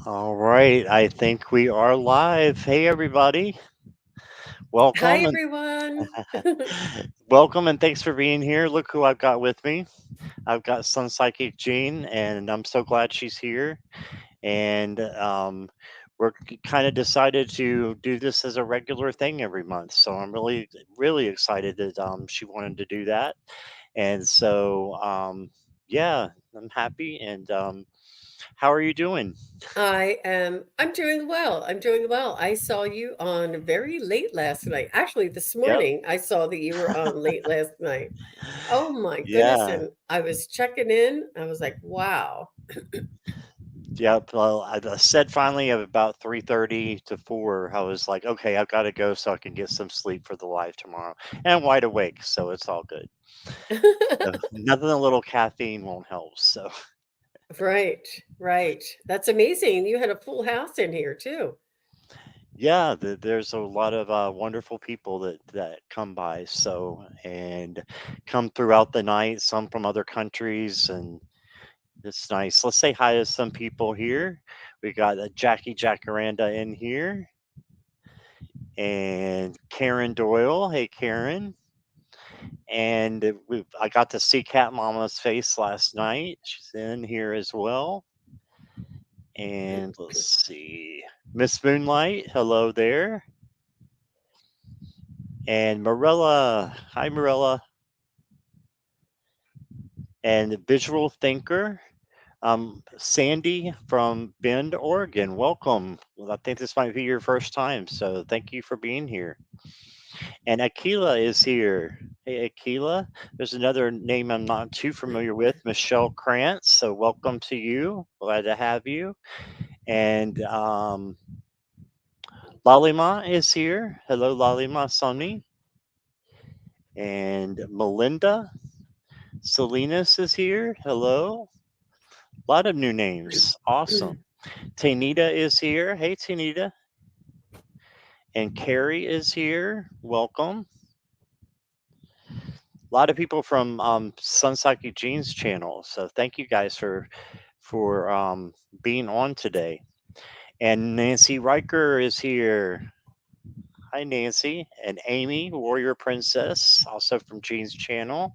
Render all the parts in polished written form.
All right, I think we are live. Hey, everybody, Hi, welcome and everyone. welcome and thanks for being here. Look who I've got with me. I've got Sun Psychic Jean, and I'm so glad she's here. And we're kind of decided to do this as a regular thing every month. So I'm really, really excited that she wanted to do that. And so, yeah, I'm happy. And how are you doing? I'm doing well. I'm doing well. I saw you on very late last night. Actually, this Yep. morning I saw that you were on late last night. Oh my goodness. Yeah. And I was checking in. I was like, wow. Yep. Well, I said finally at about 3:30 to 4. I was like, okay, I've got to go so I can get some sleep for the live tomorrow. And I'm wide awake, so it's all good. Nothing a little caffeine won't help. So Right, right. That's amazing. You had a full house in here too. yeah, there's a lot of wonderful people that come by. So and come throughout the night. Some from other countries, and it's nice. Let's say hi to some people here. We got Jackie Jacaranda in here and Karen Doyle. Hey, Karen. And I got to see Cat Mama's face last night. She's in here as well. And let's see, Miss Moonlight, hello there. And Marilla, hi Marilla. And Visual Thinker, Sandy from Bend, Oregon. Welcome. Well, I think this might be your first time, so thank you for being here. And Aquila is here. Hey, Aquila. There's another name I'm not too familiar with, Michelle Krantz. So, welcome to you. Glad to have you. And Lalima is here. Hello, Lalima Soni. And Melinda Salinas is here. Hello. A lot of new names. Awesome. Tanita is here. Hey, Tanita. And Carrie is here. Welcome. A lot of people from Sun Psychic Gene's channel. So thank you guys for being on today. And Nancy Riker is here. Hi, Nancy. And Amy, Warrior Princess, also from Gene's channel.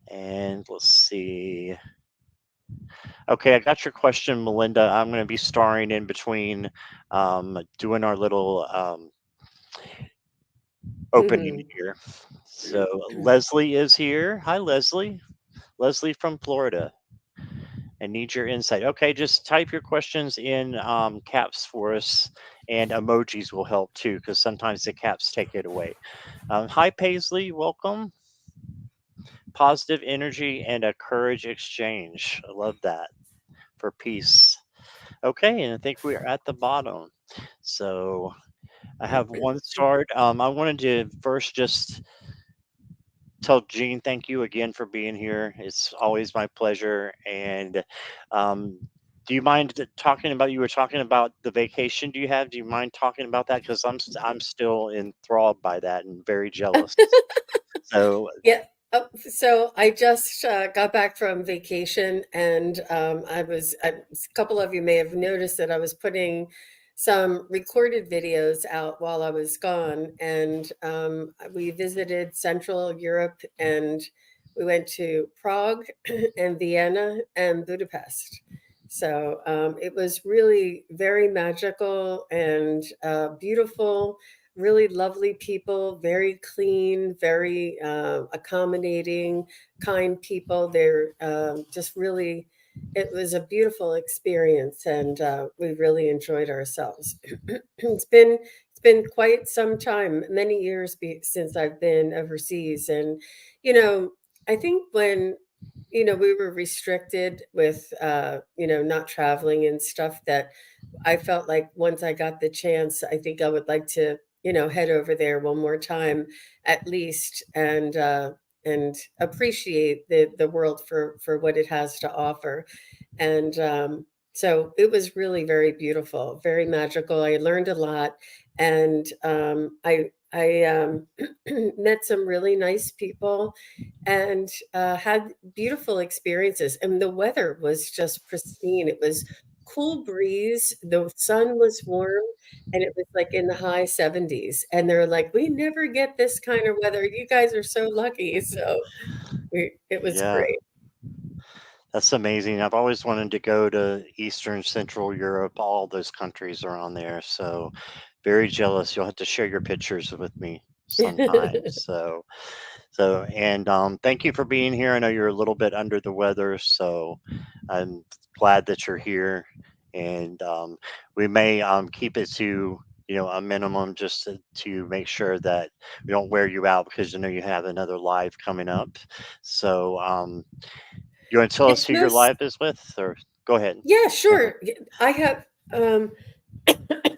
And let's see. Okay, I got your question, Melinda. I'm going to be starring in between doing our little opening Mhm. here. So Leslie is here. Hi, Leslie. Leslie from Florida. I need your insight. Okay, just type your questions in caps for us, and emojis will help too, because sometimes the caps take it away. Hi, Paisley. Welcome. Positive energy and a courage exchange. I love that for peace. Okay, and I think we're at the bottom. So I have one start. I wanted to first just tell Gene thank you again for being here. It's always my pleasure. And um, do you mind talking about? You were talking about the vacation. Do you have? Do you mind talking about that? Because I'm still enthralled by that and very jealous. So Yeah. So I just got back from vacation, and a couple of you may have noticed that I was putting some recorded videos out while I was gone, and we visited Central Europe, and we went to Prague and Vienna and Budapest. So it was really very magical and beautiful, really lovely people, very clean, very accommodating, kind people. They're just really, it was a beautiful experience, and we really enjoyed ourselves. It's been quite some time, many years since I've been overseas, and you know, I think when we were restricted with not traveling and stuff, that I felt like once I got the chance, I think I would like to, head over there one more time at least, and appreciate the world for what it has to offer. And so it was really very beautiful, very magical. I learned a lot, and I met some really nice people and had beautiful experiences. And the weather was just pristine. It was cool breeze. The sun was warm, and it was like in the high 70s. And they're like, "We never get this kind of weather. You guys are so lucky." So it was Yeah, great. that's amazing. I've always wanted to go to Eastern Central Europe. All those countries are on there. So very jealous. You'll have to share your pictures with me sometime. And thank you for being here. I know you're a little bit under the weather, so I'm glad that you're here. And we may keep it to a minimum just to make sure that we don't wear you out because I know you have another live coming up. So you want to tell us It's who your most, live is with, or go ahead? yeah, Go ahead. sure. I have,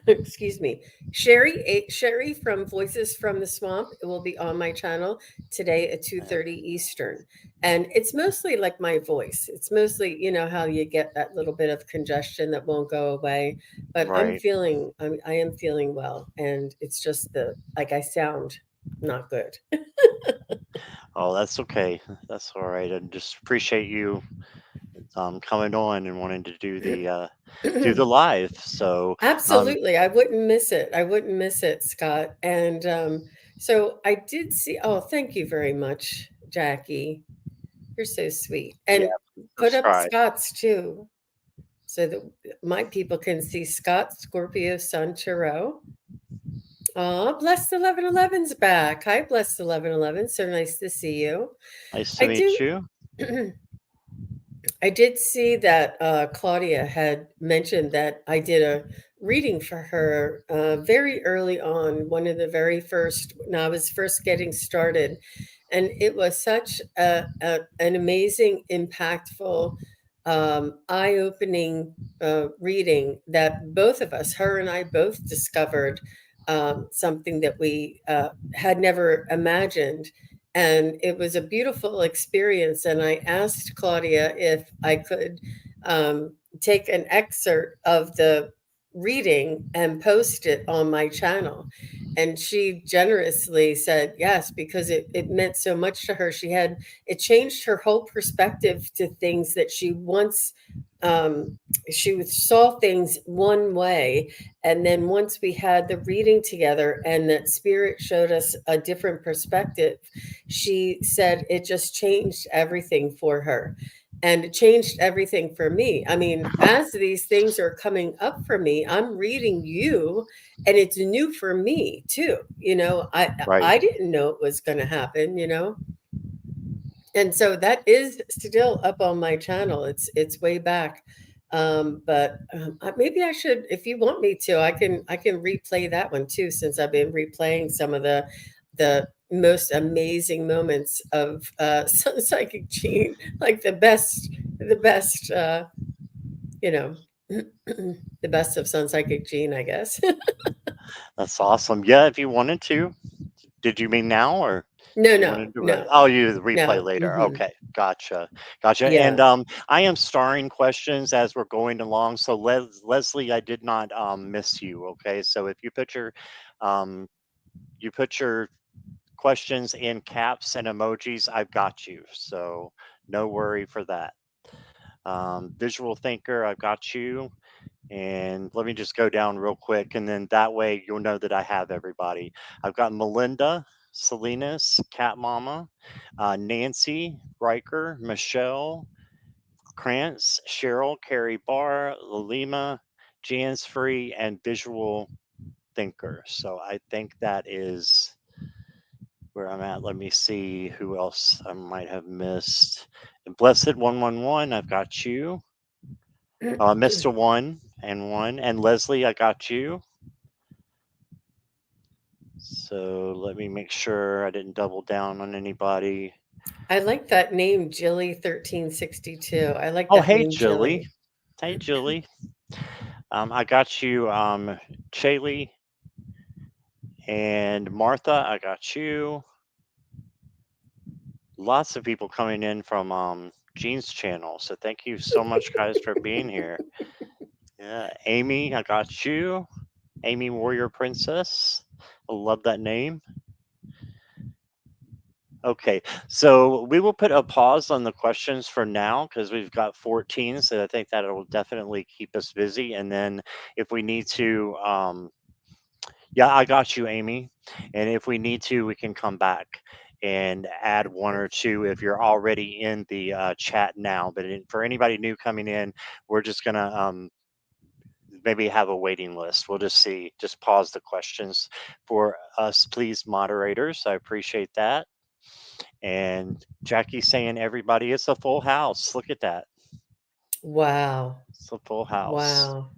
excuse me, Sherry from Voices from the Swamp will be on my channel today at Uh, 2:30 Eastern. And it's mostly like my voice. It's mostly, you know, how you get that little bit of congestion that won't go away. But Right. I am feeling well. And it's just like I sound not good. Oh, that's okay. That's all right. I just appreciate you coming on and wanting to do the live. So um, Absolutely. I wouldn't miss it. I wouldn't miss it, Scott. And so I did see, oh, thank you very much, Jackie. You're so sweet. yeah, And put up subscribe. Scott's too, so that my people can see Scott-Scorpio Sun Tarot. Oh, Blessed 1111's back. Hi, Blessed 1111. So nice to see you. Nice to I meet do. you. I did see that Claudia had mentioned that I did a reading for her very early on, one of the very first, when I was first getting started. And it was such an amazing, impactful, eye opening reading that both of us, her and I, both discovered something that we had never imagined, and it was a beautiful experience. And I asked Claudia if I could take an excerpt of the reading and post it on my channel. And she generously said yes, because it meant so much to her. It changed her whole perspective to things that she once, um, she saw things one way. And then once we had the reading together and that spirit showed us a different perspective, she said it just changed everything for her. And it changed everything for me. I mean, as these things are coming up for me, I'm reading you, and it's new for me too. You know, Right. I didn't know it was going to happen, you know. And so that is still up on my channel. It's way back. But maybe I should, if you want me to, I can replay that one too, since I've been replaying some of the most amazing moments of Sun Psychic Gene, like the best you know the best of Sun Psychic Gene, I guess. That's awesome. Yeah, if you wanted to. Did you mean now or No, do you want to no, do it? no, Oh, you replay no. later. Okay, gotcha, gotcha. And Yeah. I am starring questions as we're going along. So Leslie, I did not miss you. Okay, so if um, you put your questions in caps and emojis, I've got you. So no worry for that. Visual thinker, I've got you. And let me just go down real quick, and then that way you'll know that I have everybody. I've got Melinda, Salinas, Cat Mama, Nancy, Riker, Michelle, Krantz, Cheryl, Carrie Barr, Lalima, Jansfree, and Visual Thinker. So I think that is where I'm at. Let me see who else I might have missed. And Blessed 111, I've got you. Mr. One, and Leslie, I got you. So let me make sure I didn't double down on anybody. I like that name, Jilly 1362. I like Oh, that hey, name, Julie. Jilly. Hey, Julie. I got you, Shaylee and Martha. I got you. Lots of people coming in from Jean's channel. So thank you so much, guys, for being here. Yeah, Amy, I got you. Amy Warrior Princess. I love that name. Okay, so we will put a pause on the questions for now because we've got 14, so I think that will definitely keep us busy. And then if we need to, yeah, I got you, Amy. And if we need to, we can come back and add one or two if you're already in the chat now. But for anybody new coming in, we're just gonna maybe have a waiting list. We'll just see. Just pause the questions for us, please, moderators. I appreciate that. And Jackie's saying, everybody, it's a full house. Look at that. Wow. It's a full house. Wow.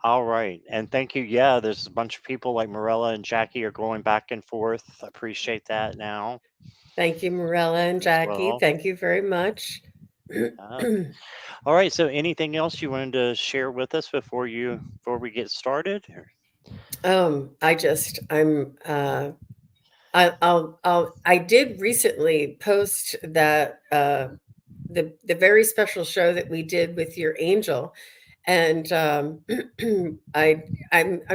All right. And thank you. Yeah, there's a bunch of people like Morella and Jackie are going back and forth. I appreciate that now Thank you, Morella and as Jackie. well. Thank you very much. Uh, all right. So anything else you wanted to share with us before we get started? I just I did recently post that the very special show that we did with your angel, and I'm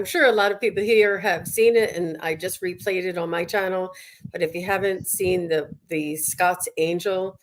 sure a lot of people here have seen it, and I just replayed it on my channel. But if you haven't seen the Scott's Angel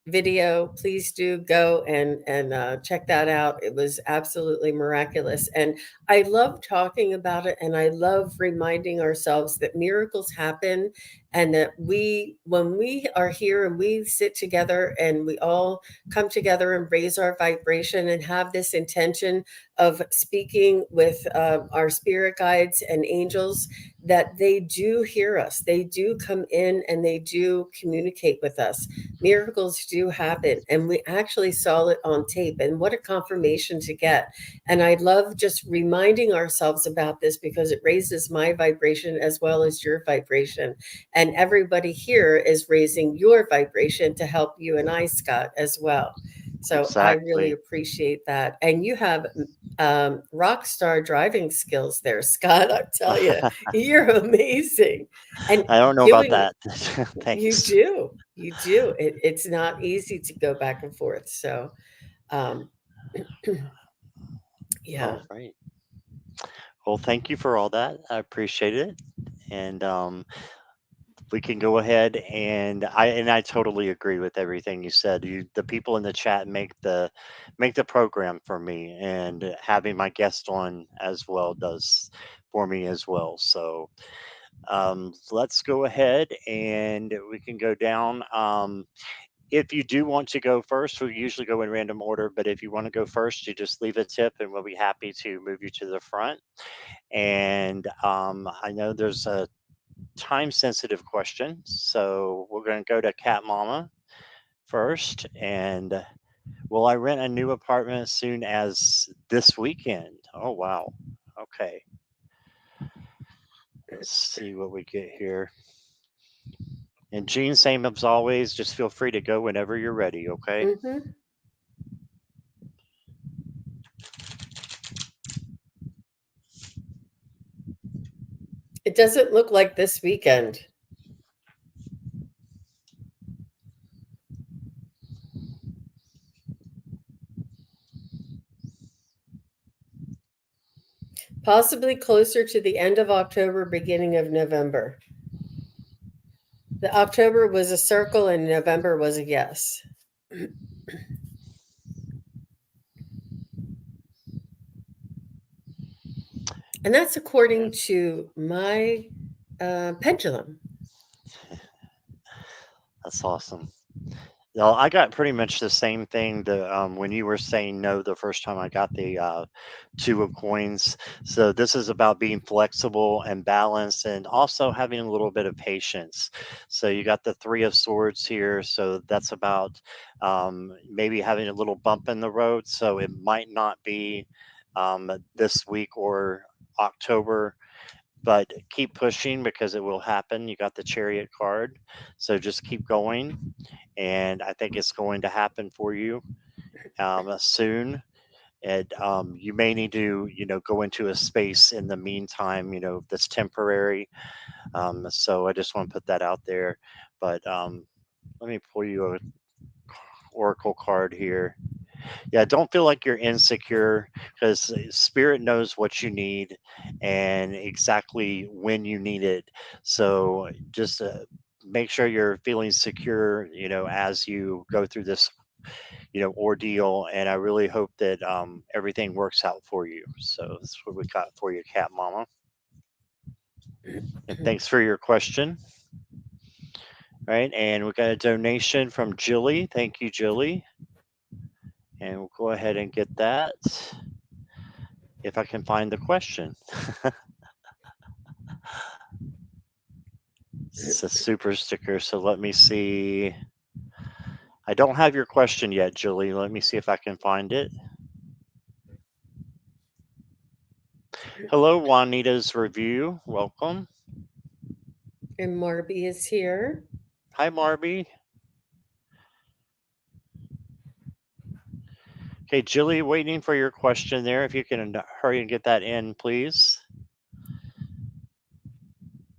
video, please do go and check that out. It was absolutely miraculous, and I love talking about it, and I love reminding ourselves that miracles happen, and that when we are here and we sit together and we all come together and raise our vibration and have this intention of speaking with our spirit guides and angels, that they do hear us. They do come in and they do communicate with us. Miracles do happen. And we actually saw it on tape. And what a confirmation to get. And I love just reminding ourselves about this because it raises my vibration as well as your vibration. And everybody here is raising your vibration to help you and I, Scott, as well. So I really Exactly. appreciate that. And you have rock star driving skills there, Scott. I tell you, you're amazing. And I don't know about doing that. you Thanks. do, you do. It's not easy to go back and forth. So, um, All yeah. right. Well, thank you for all that. I appreciate it. And we can go ahead and I totally agree with everything you said. The people in the chat make the program for me, and having my guest on as well does for me as well. So let's go ahead and we can go down. If you do want to go first, we usually go in random order, but if you want to go first, you just leave a tip and we'll be happy to move you to the front. And I know there's a time sensitive question. So we're going to go to Cat Mama first. And will I rent a new apartment as soon as this weekend? Oh, wow. Okay. Let's see what we get here. And Gene, same as always, just feel free to go whenever you're ready. Okay. Hmm. It doesn't look like this weekend. Possibly closer to the end of October, beginning of November. The October was a circle and November was a yes. And that's according to my pendulum. That's awesome. Well, I got pretty much the same thing when you were saying no the first time I got the two of coins. So this is about being flexible and balanced, and also having a little bit of patience. So you got the three of swords here. So that's about maybe having a little bump in the road. So it might not be this week or October, but keep pushing because it will happen. You got the chariot card. So just keep going, and I think it's going to happen for you soon. And you may need to, go into a space in the meantime, that's temporary. So I just want to put that out there. But let me pull you a oracle card here. Yeah, don't feel like you're insecure, because spirit knows what you need and exactly when you need it. So just make sure you're feeling secure, as you go through this, ordeal. And I really hope that everything works out for you. So that's what we got for you, Cat Mama. And thanks for your question. Right, and we got a donation from Jilly. Thank you, Jilly. And we'll go ahead and get that if I can find the question. It's a super sticker, so let me see. I don't have your question yet, Julie. Let me see if I can find it. Hello, Juanita's Review. Welcome. And Marby is here. Hi, Marby. Okay, Julie, waiting for your question there. If you can hurry and get that in, please.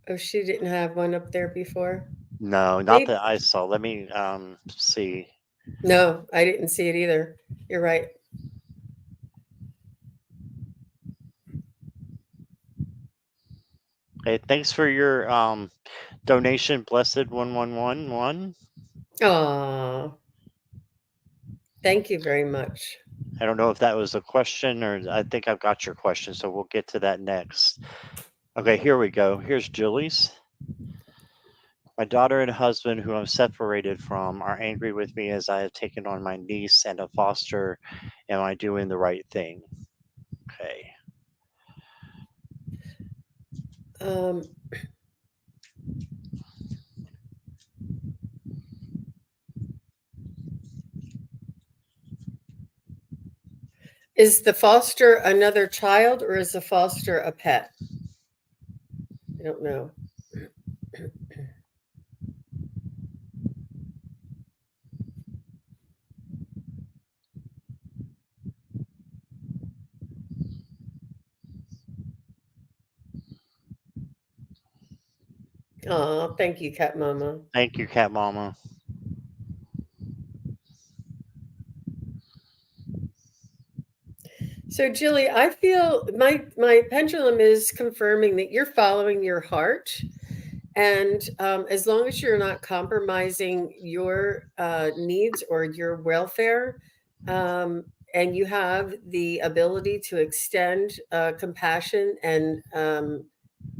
Oh, she didn't have one up there before. No, not Maybe. that I saw. Let me see. No, I didn't see it either. You're right. Okay, thanks for your donation, Blessed 1111. Aw, thank you very much. I don't know if that was a question, or I think I've got your question, so we'll get to that next. Okay, here we go. Here's Julie's. My daughter and husband, who I'm separated from, are angry with me as I have taken on my niece and a foster. Am I doing the right thing? Okay. Um, is the foster another child or is the foster a pet? I don't know. Aw, thank you, Cat Mama. Thank you, Cat Mama. So, Jilly, I feel my pendulum is confirming that you're following your heart, and as long as you're not compromising your needs or your welfare, and you have the ability to extend compassion and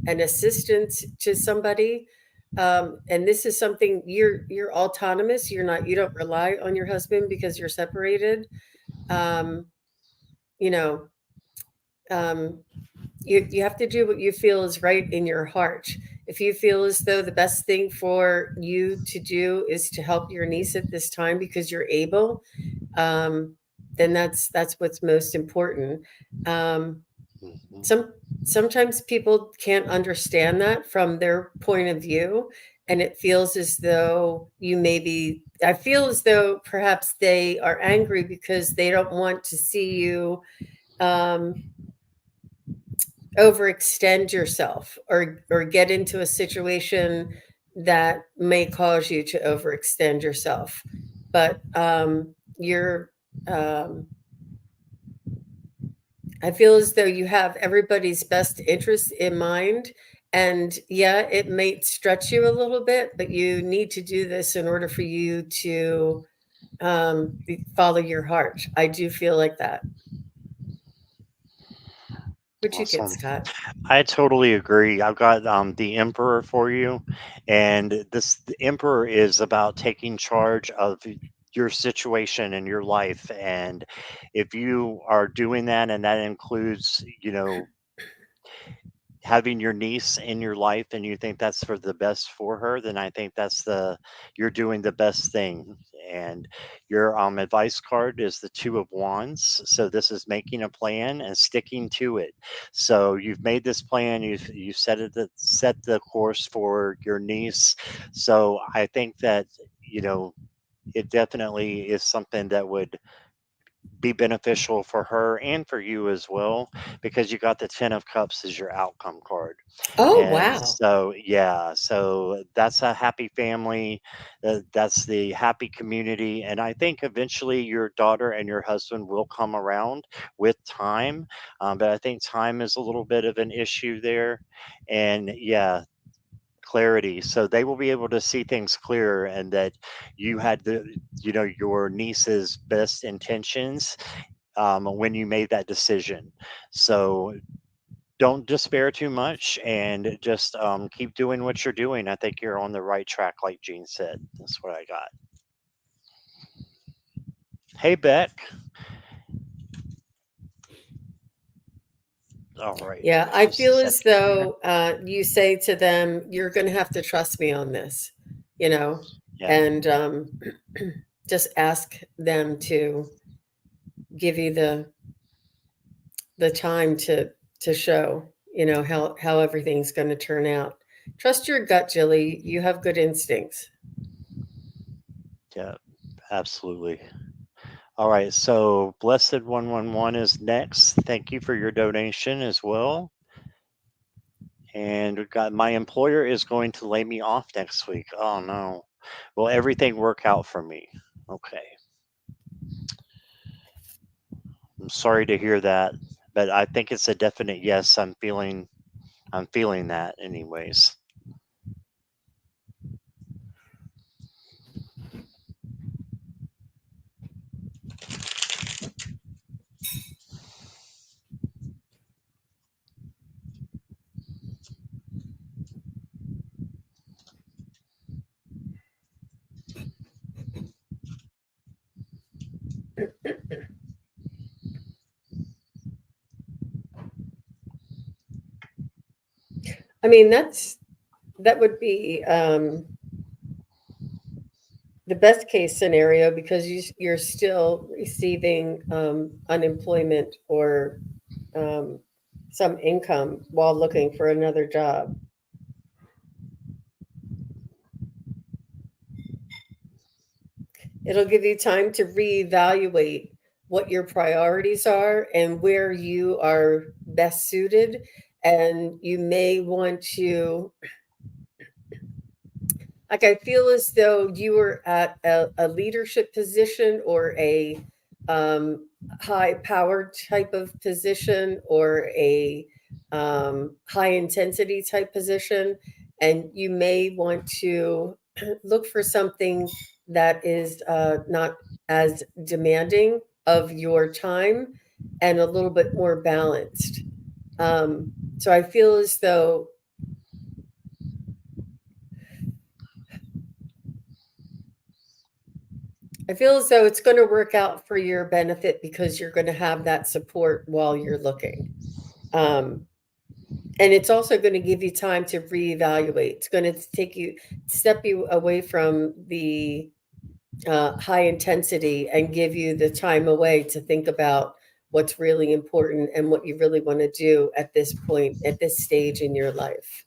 assistance to somebody, and this is something you're autonomous. You don't rely on your husband because you're separated. Um, you know um, you have to do what you feel is right in your heart. If you feel as though the best thing for you to do is to help your niece at this time because you're able, um, then that's what's most important. Um, Mhm. sometimes people can't understand that from their point of view, and it feels as though you maybe. I feel as though perhaps they are angry because they don't want to see you. Um, overextend yourself or get into a situation that may cause you to overextend yourself, but you're um, I feel as though you have everybody's best interest in mind, and yeah, it may stretch you a little bit, but you need to do this in order for you to follow your heart. I do feel like that. What you get, Awesome. Scott? I totally agree. I've got the Emperor for you, and the Emperor is about taking charge of your situation and your life. And if you are doing that, and that includes, having your niece in your life, and you think that's for the best for her, then I think you're doing the best thing. And your advice card is the Two of Wands. So this is making a plan and sticking to it. So you've made this plan, you've set the course for your niece. So I think that, it definitely is something that would be beneficial for her and for you as well, because you got the 10 of cups as your outcome card. Oh, And wow. so, yeah, so that's a happy family. That's the happy community. And I think eventually your daughter and your husband will come around with time. But I think time is a little bit of an issue there. And yeah, clarity. So they will be able to see things clearer, and that you had your niece's best intentions when you made that decision. So don't despair too much, and just keep doing what you're doing. I think you're on the right track, like Jean said. That's what I got. Hey, Beck. All right. Yeah, I Just a feel as second here. though you say to them, "You're going to have to trust me on this," you know, Yeah. and just ask them to give you the time to show, how everything's going to turn out. Trust your gut, Jilly. You have good instincts. Yeah. Absolutely. All right. So Blessed 111 is next. Thank you for your donation as well. And we've got, my employer is going to lay me off next week. Oh no. Will everything work out for me? Okay. I'm sorry to hear that, but I think it's a definite yes. I'm feeling that anyways. I mean, that would be the best case scenario because you're still receiving unemployment or um, some income while looking for another job. It'll give you time to reevaluate what your priorities are and where you are best suited. And you may want to, like, I feel as though you were at a leadership position or a um, high powered type of position or a high intensity type position. And you may want to look for something that is not as demanding of your time and a little bit more balanced. So I feel as though it's going to work out for your benefit because you're going to have that support while you're looking. Um, and it's also going to give you time to reevaluate. It's going to step you away from the high intensity and give you the time away to think about what's really important and what you really want to do at this point, at this stage in your life.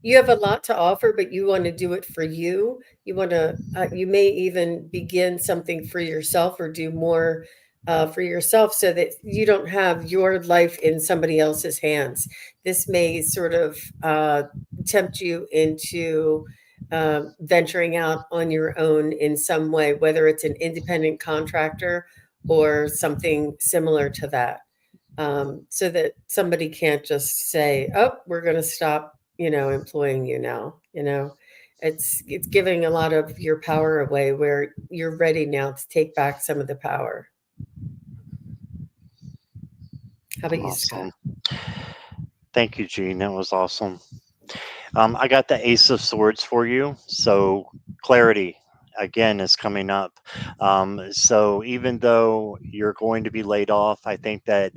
You have a lot to offer, but you want to do it for you. You want to, you may even begin something for yourself or do more for yourself so that you don't have your life in somebody else's hands. This may sort of tempt you into venturing out on your own in some way, whether it's an independent contractor or something similar to that, so that somebody can't just say, "Oh, we're going to stop, employing you now." It's giving a lot of your power away where you're ready now to take back some of the power. How about you, Scott? Awesome. Thank you, Jean. That was awesome. I got the Ace of Swords for you. So clarity again is coming up. So even though you're going to be laid off, I think that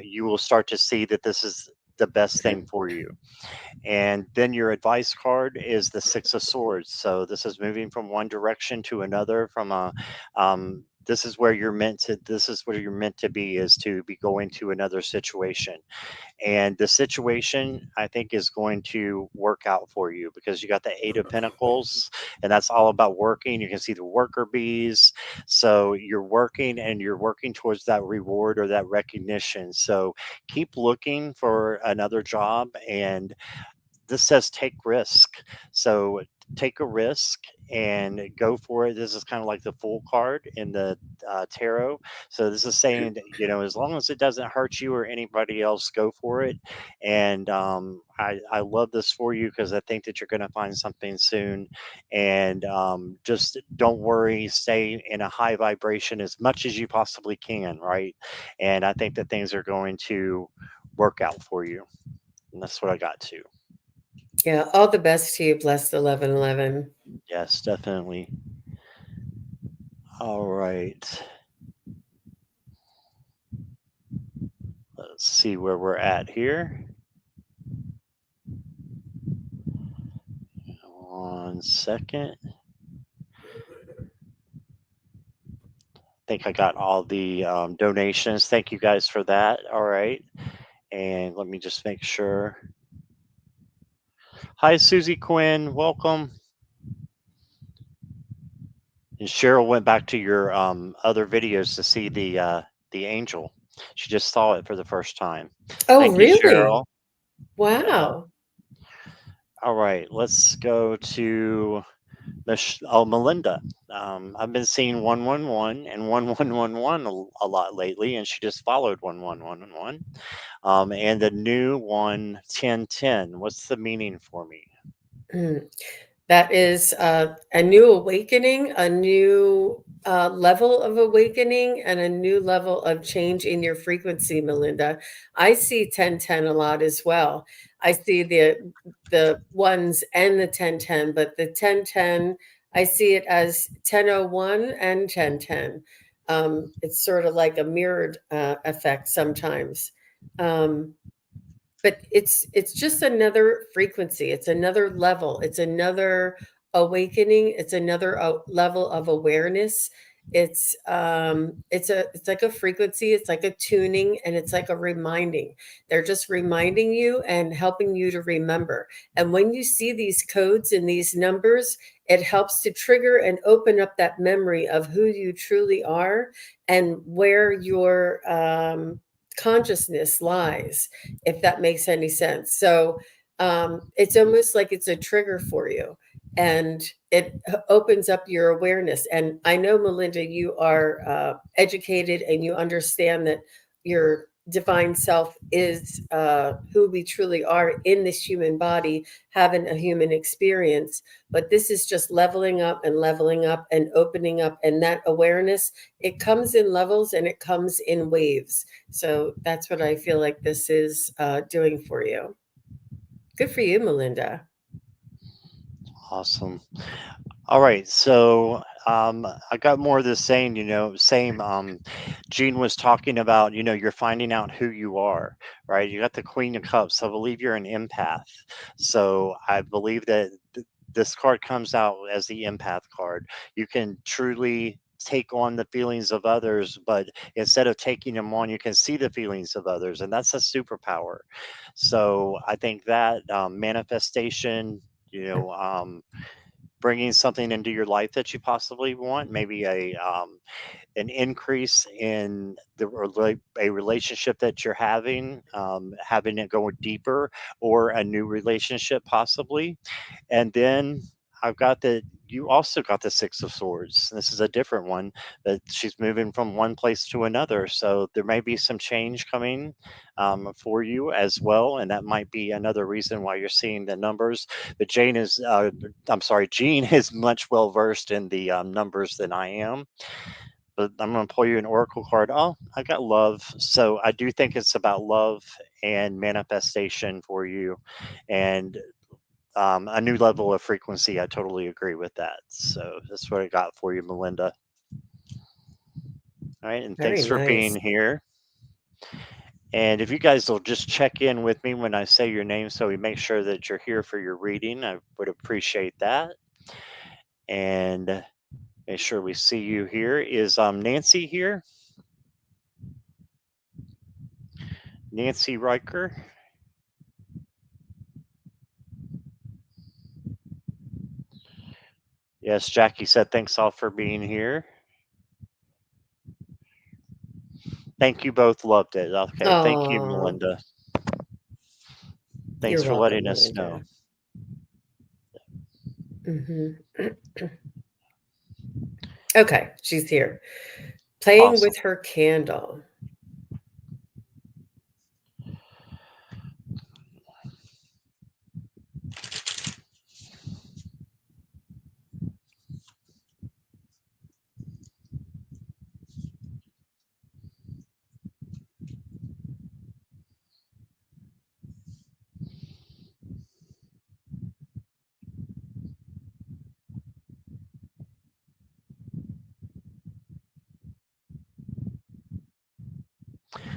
you will start to see that this is the best thing for you. And then your advice card is the Six of Swords. So this is moving from one direction to another, from a this is where you're meant to. This is where you're meant to be, is to be going to another situation. And the situation, I think, is going to work out for you because you got the Eight of Pentacles, and that's all about working. You can see the worker bees. So you're working, and you're working towards that reward or that recognition. So keep looking for another job. And this says take risk. So take a risk and go for it. This is kind of like the Fool card in the tarot. So this is saying that, as long as it doesn't hurt you or anybody else, go for it. And I love this for you because I think that you're going to find something soon. And just don't worry, stay in a high vibration as much as you possibly can, right? And I think that things are going to work out for you. And that's what I got to. Yeah, all the best to you, blessed 1111. Yes, definitely. All right. Let's see where we're at here. 1 second. I think I got all the donations. Thank you guys for that. All right. And let me just make sure. Hi, Susie Quinn. Welcome. And Cheryl went back to your other videos to see the angel. She just saw it for the first time. Oh, Thank you, really? Cheryl. Yeah. Wow. All right. Let's go to Melinda. I've been seeing 111 and 1111 a lot lately, and she just followed 1111. And the new one 1010. What's the meaning for me? Mm. That is a new awakening, a new level of awakening, and a new level of change in your frequency, Melinda. I see 1010 a lot as well. I see the ones and the 1010, but the 1010, I see it as 1001 and 1010. It's sort of like a mirrored effect sometimes. Um, but it's just another frequency, it's another level, it's another awakening, it's another level of awareness. It's like a frequency, it's like a tuning, and it's like a reminding. They're just reminding you and helping you to remember. And when you see these codes and these numbers, it helps to trigger and open up that memory of who you truly are and where your consciousness lies, if that makes any sense. So it's almost like it's a trigger for you, and it opens up your awareness. And I know, Melinda, you are educated and you understand that your divine self is who we truly are in this human body, having a human experience. But this is just leveling up and opening up. And that awareness, it comes in levels and it comes in waves. So that's what I feel like this is doing for you. Good for you, Melinda. Awesome. All right, so I got more of this saying, same. Gene was talking about, you're finding out who you are, right? You got the Queen of Cups. I believe you're an empath. So I believe that this card comes out as the empath card. You can truly take on the feelings of others, but instead of taking them on, you can see the feelings of others, and that's a superpower. So I think that manifestation, bringing something into your life that you possibly want, maybe an increase in a relationship that you're having it go deeper, or a new relationship possibly. And then I've got you also got the Six of Swords. This is a different one, but she's moving from one place to another. So there may be some change coming for you as well. And that might be another reason why you're seeing the numbers. But Jean is much well versed in the numbers than I am. But I'm going to pull you an oracle card. Oh, I got love. So I do think it's about love and manifestation for you. And a new level of frequency. I totally agree with that. So that's what I got for you, Melinda. All right, and Very thanks for being nice. here. And if you guys will just check in with me when I say your name, so we make sure that you're here for your reading, I would appreciate that. And Make sure we see you here. Is Nancy here? Nancy Riker? Yes, Jackie said thanks all for being here. Thank you both. Loved it. Okay, thank you, Oh, Melinda. you're Thanks for welcome, letting us know. Melinda. Hmm. Okay, she's here. Playing Awesome. with her candle.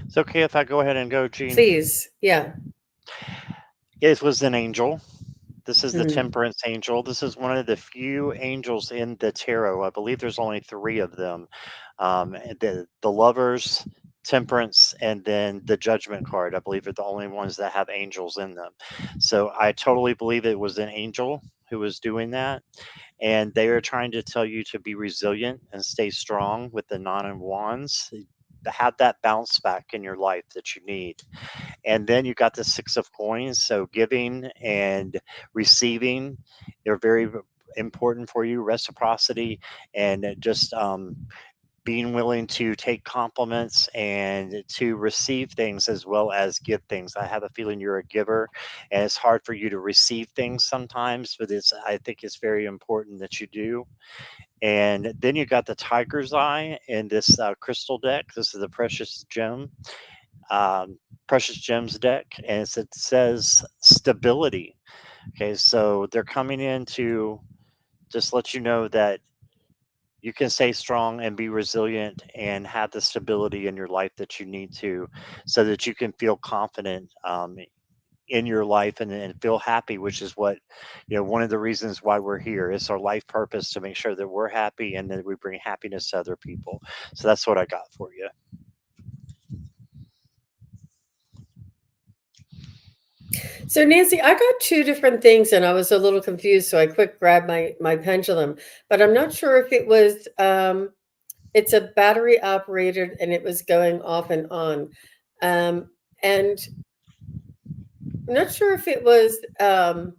It's okay if I go ahead and go, Jean. Please. Yeah. It was an angel. This is the Hmm. temperance angel. This is one of the few angels in the tarot. I believe there's only three of them. The lovers, temperance, and then the judgment card. I believe are the only ones that have angels in them. So I totally believe it was an angel who was doing that. And they are trying to tell you to be resilient and stay strong with the nine of wands. To have that bounce back in your life that you need. And then you got the six of coins. So giving and receiving, they're very important for you. Reciprocity and just being willing to take compliments and to receive things as well as give things. I have a feeling you're a giver, and it's hard for you to receive things sometimes, but it's I think it's very important that you do. And then you got the tiger's eye in this crystal deck. This is the um, precious gems deck, and it says stability. Okay, so they're coming in to just let you know that you can stay strong and be resilient and have the stability in your life that you need to, so that you can feel confident in your life and feel happy, which is what, one of the reasons why we're here. It's our life purpose to make sure that we're happy and that we bring happiness to other people. So that's what I got for you. So Nancy, I got two different things and I was a little confused, so I quick grabbed my pendulum, but I'm not sure if it was it's a battery operated and it was going off and on. And I'm not sure if it was a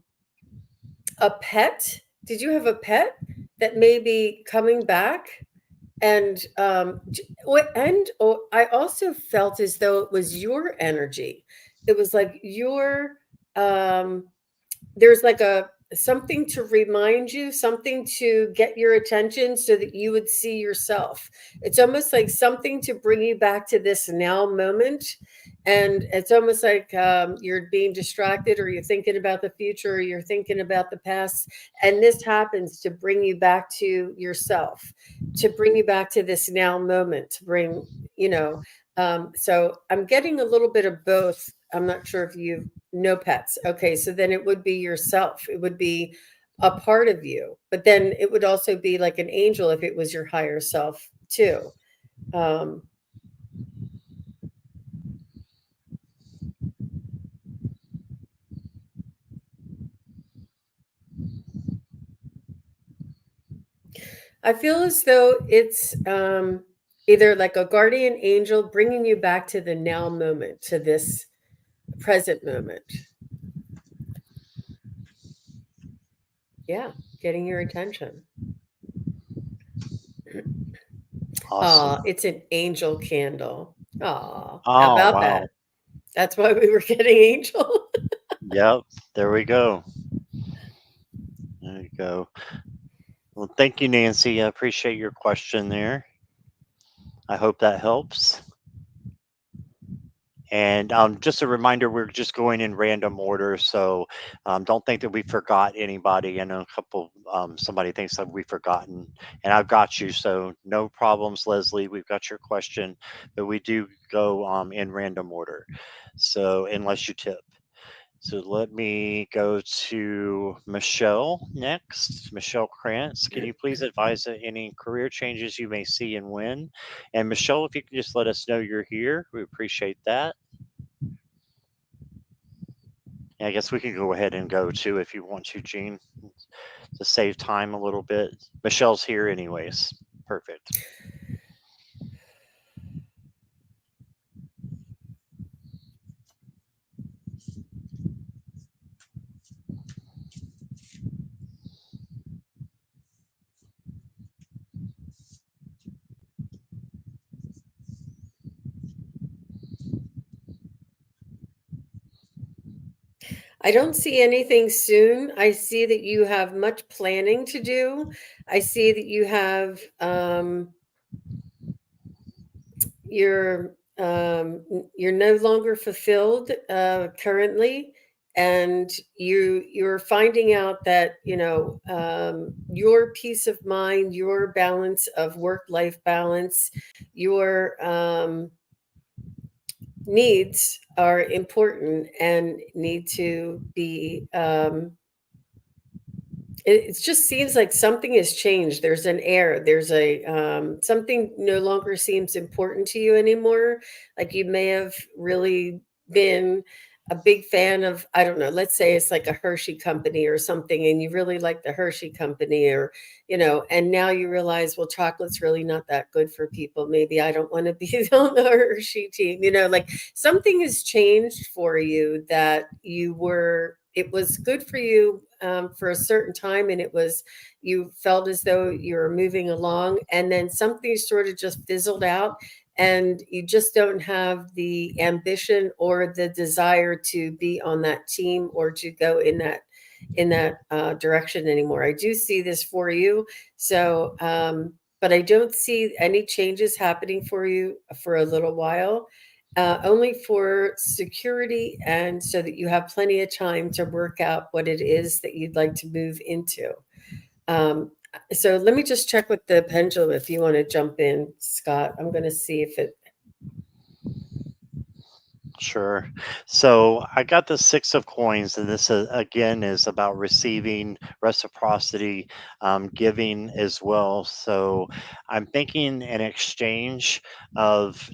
pet. Did you have a pet that may be coming back? And I also felt as though it was your energy. It was like your um there's like a something to remind you, something to get your attention so that you would see yourself. It's almost like something to bring you back to this now moment. And it's almost like you're being distracted, or you're thinking about the future, or you're thinking about the past. And this happens to bring you back to yourself, to bring you back to this now moment, to bring, you know, so I'm getting a little bit of both. I'm not sure if you no pets. Okay, so then it would be yourself. It would be a part of you. But then it would also be like an angel if it was your higher self too. Um, I feel as though it's either like a guardian angel bringing you back to the now moment, to this present moment. Yeah, getting your attention. Awesome. It's an angel candle. How Oh, about wow. that? That's why we were getting angel. Yep. There we go. There you go. Well, thank you, Nancy. I appreciate your question there. I hope that helps. And just a reminder, we're just going in random order, so don't think that we forgot anybody. I know a couple, somebody thinks that we've forgotten, and I've got you, so no problems, Leslie. We've got your question, but we do go in random order. So unless you tip. So let me go to Michelle next. Michelle Krantz, can you please advise of any career changes you may see and when? And Michelle, if you can just let us know you're here, we appreciate that. Yeah, I guess we can go ahead and go too if you want to, Jean, to save time a little bit. Michelle's here anyways. Perfect. I don't see anything soon. I see that you have much planning to do. I see that you have you're you're no longer fulfilled currently, and you're finding out that your peace of mind, your balance of work life balance, your needs are important and need to be it just seems like something has changed. There's an air. There's a something no longer seems important to you anymore. Like you may have really been a big fan of, I don't know, let's say it's like a Hershey company or something, and you really like the Hershey company, or and now you realize, well, chocolate's really not that good for people. Maybe I don't want to be on the Hershey team. Like something has changed for you that it was good for you for a certain time, and you felt as though you were moving along, and then something sort of just fizzled out, and you just don't have the ambition or the desire to be on that team or to go in that direction anymore. I do see this for you. So but I don't see any changes happening for you for a little while, only for security and so that you have plenty of time to work out what it is that you'd like to move into. Um, so let me just check with the pendulum if you want to jump in, Scott. I'm going to see if it. Sure. So I got the Six of Coins, and this again is about receiving reciprocity, giving as well. So I'm thinking an exchange of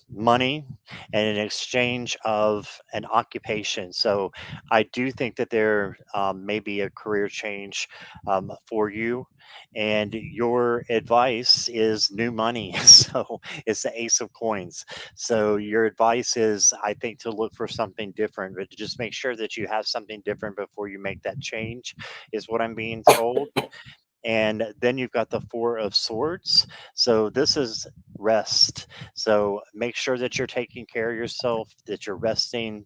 money and in exchange of an occupation. So I do think that there may be a career change for you. And your advice is new money. So it's the Ace of Coins. So your advice is, I think, to look for something different, but to just make sure that you have something different before you make that change, is what I'm being told. And then you've got the Four of Swords. So this is rest. So make sure that you're taking care of yourself, that you're resting,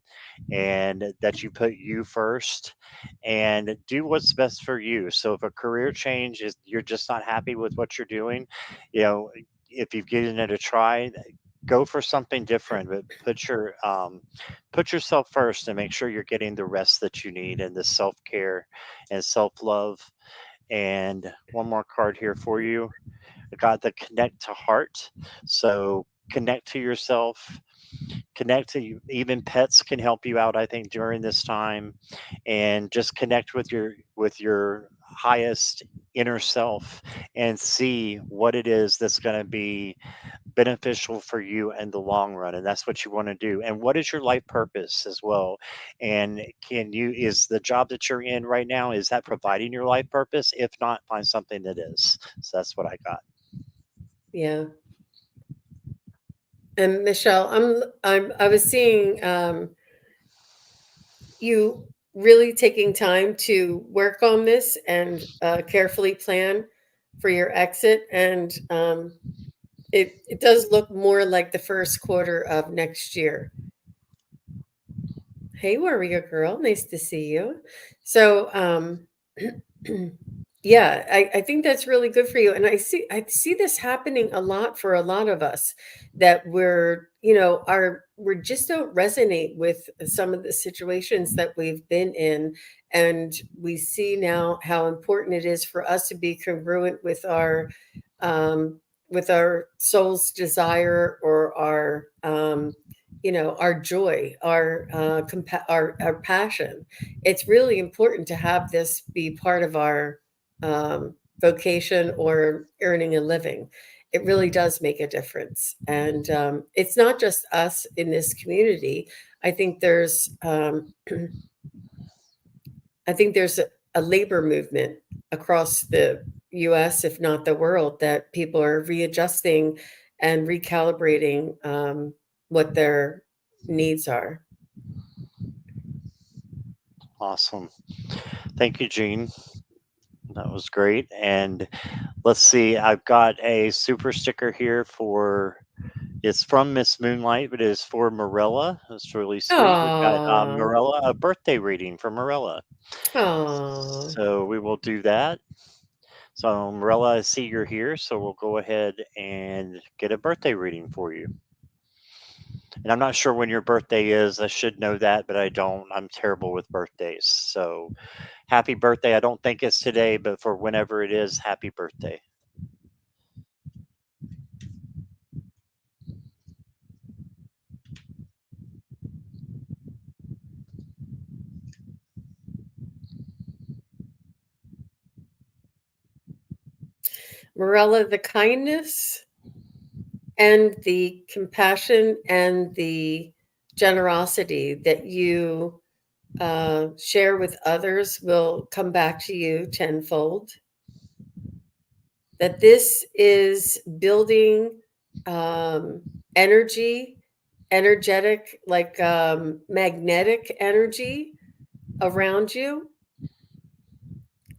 and that you put you first and do what's best for you. So if a career change is you're just not happy with what you're doing, you know, if you've given it a try, go for something different, but put yourself first and make sure you're getting the rest that you need and the self-care and self-love. And one more card here for you. I got the connect to heart. So connect to yourself, connect to you. Even pets can help you out, I think, during this time. And just connect with your highest inner self and see what it is that's going to be beneficial for you in the long run, and that's what you want to do. And what is your life purpose as well? And is the job that you're in right now, is that providing your life purpose? If not, find something that is. So that's what I got. Yeah. And Michelle, I was seeing you really taking time to work on this and carefully plan for your exit, and it does look more like the first quarter of next year. Hey, warrior girl, nice to see you. So, yeah, I think that's really good for you. And I see this happening a lot for a lot of us, that we just don't resonate with some of the situations that we've been in. And we see now how important it is for us to be congruent um with our soul's desire, or our our joy, our passion. It's really important to have this be part of our vocation or earning a living. It really does make a difference, and it's not just us in this community. I think there's I think there's a labor movement across the US, if not the world, that people are readjusting and recalibrating what their needs are. Awesome. Thank you, Jean. That was great. And let's see, I've got a super sticker here for, it's from Miss Moonlight, but it is for Morella. It's really sweet. We've got Oh, Morella, a birthday reading for Morella. oh. So we will do that. So Morella, I see you're here, so we'll go ahead and get a birthday reading for you. And I'm not sure when your birthday is. I should know that, but I don't. I'm terrible with birthdays. So happy birthday. I don't think it's today, but for whenever it is, happy birthday. Morella, the kindness and the compassion and the generosity that you share with others will come back to you tenfold. That this is building um, energy, energetic, like magnetic energy around you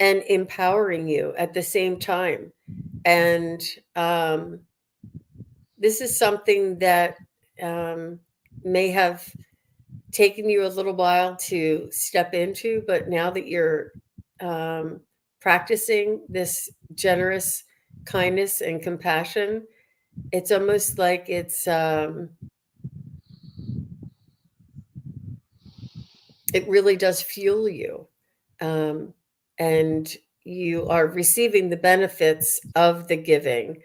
and empowering you at the same time. And um, this is something that um, may have taken you a little while to step into, but now that you're um, practicing this generous kindness and compassion, it's almost like it really does fuel you, um, and you are receiving the benefits of the giving.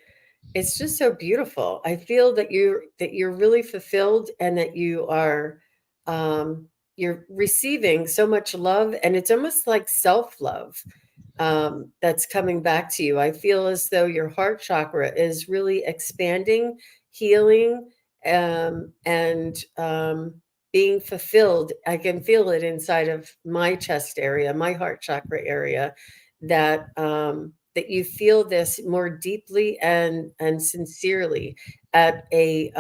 It's just so beautiful. I feel that you're really fulfilled and that um, you're receiving so much love, and it's almost like self-love that's coming back to you. I feel as though your heart chakra is really expanding, healing, and being fulfilled. I can feel it inside of my chest area, my heart chakra area, that you feel this more deeply and sincerely at a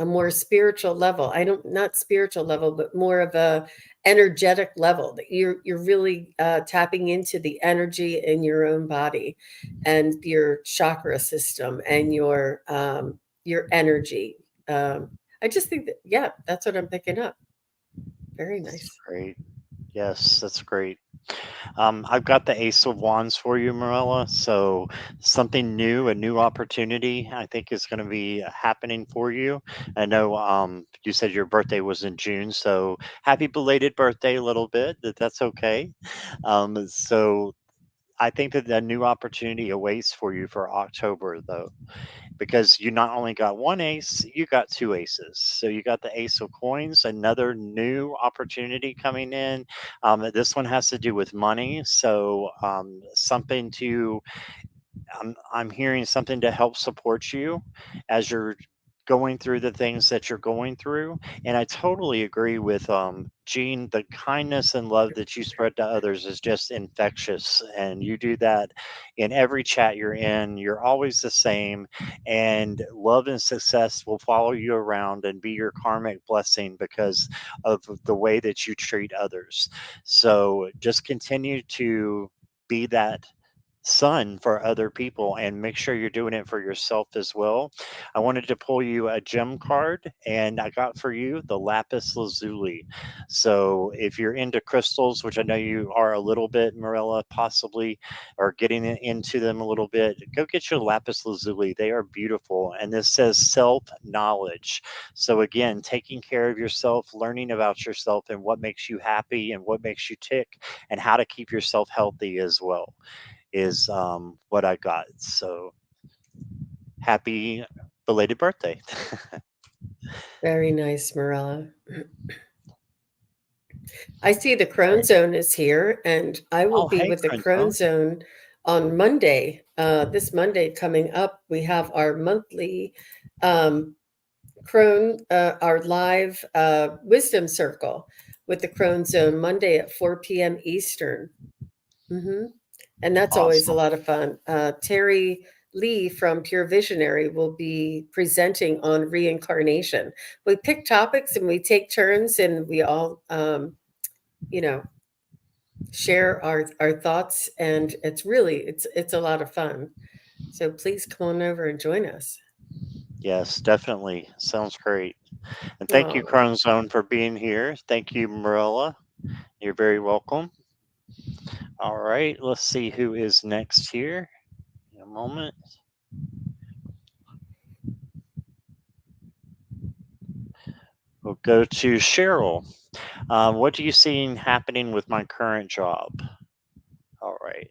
more spiritual level. I don't Not spiritual level, but more of a energetic level, that you're really tapping into the energy in your own body and your chakra system and your energy. I just think that, yeah, that's what I'm picking up. Very That's nice. great. Yes, that's great. I've got the Ace of Wands for you, Morella. So something new, a new opportunity, I think is going to be happening for you. I know you said your birthday was in June, so happy belated birthday a little bit. That's okay. So I think that a new opportunity awaits for you for October, though, because you not only got one ace, you got two aces. So you got the ace of coins, another new opportunity coming in. This one has to do with money. So something to I'm hearing something to help support you as you're going through the things that you're going through. And I totally agree with Jean. The kindness and love that you spread to others is just infectious. And you do that in every chat you're in. You're always the same. And love and success will follow you around and be your karmic blessing because of the way that you treat others. So just continue to be that sun for other people and make sure you're doing it for yourself as well. I wanted to pull you a gem card and I got for you the lapis lazuli. So if you're into crystals, which I know you are a little bit, Morella, possibly, or getting into them a little bit, go get your lapis lazuli. They are beautiful. And this says self knowledge. So again, taking care of yourself, learning about yourself and what makes you happy and what makes you tick and how to keep yourself healthy as well is what I got. So happy belated birthday. Very nice, Marilla. I see the Crone Right. Zone is here, and I will Oh, be hey, with the Crone Crunchbone. Zone on Monday. This Monday coming up, we have our monthly um, Crone, our live wisdom circle with the Crone Zone Monday at 4 p.m. Eastern. hmm And that's always a Awesome. lot of fun. Terry Lee from Pure Visionary will be presenting on reincarnation. We pick topics and we take turns, and we all, you know, share our thoughts, and it's a lot of fun. So please come on over and join us. Yes, definitely. Sounds great. And thank you, Oh, Crone Zone, for being here. Thank you, Marilla. You're very welcome. All right, let's see who is next here in a moment. We'll go to Cheryl. What do you see happening with my current job? All right.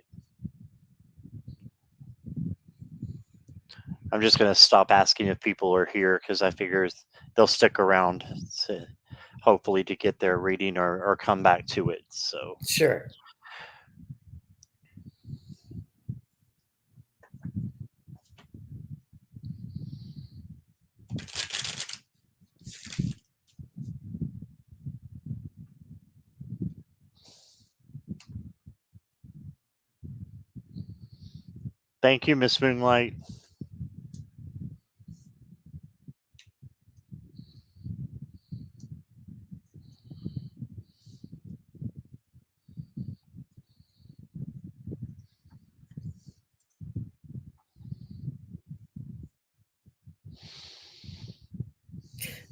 I'm just going to stop asking if people are here because I figure they'll stick around to hopefully to get their reading or come back to it. So sure. thank you, Miss Moonlight.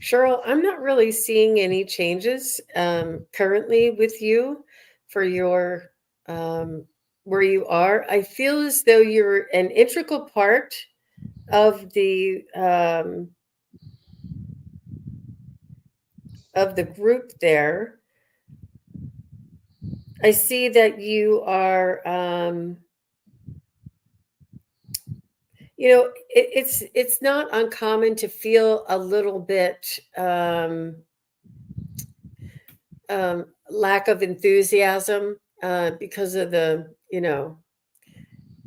Cheryl, I'm not really seeing any changes currently with you for your um, where you are. I feel as though you're an integral part of the group there. I see that you are, it's not uncommon to feel a little bit lack of enthusiasm because of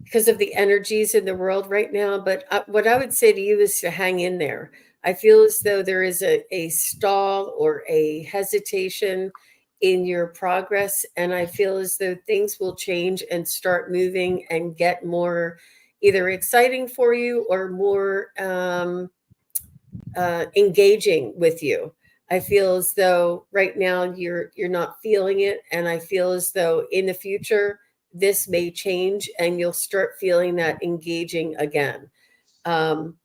because of the energies in the world right now. But what I would say to you is to hang in there. I feel as though there is a stall or a hesitation in your progress. And I feel as though things will change and start moving and get more either exciting for you or more engaging with you. I feel as though right now you're not feeling it, and I feel as though in the future this may change and you'll start feeling that engaging again. Um,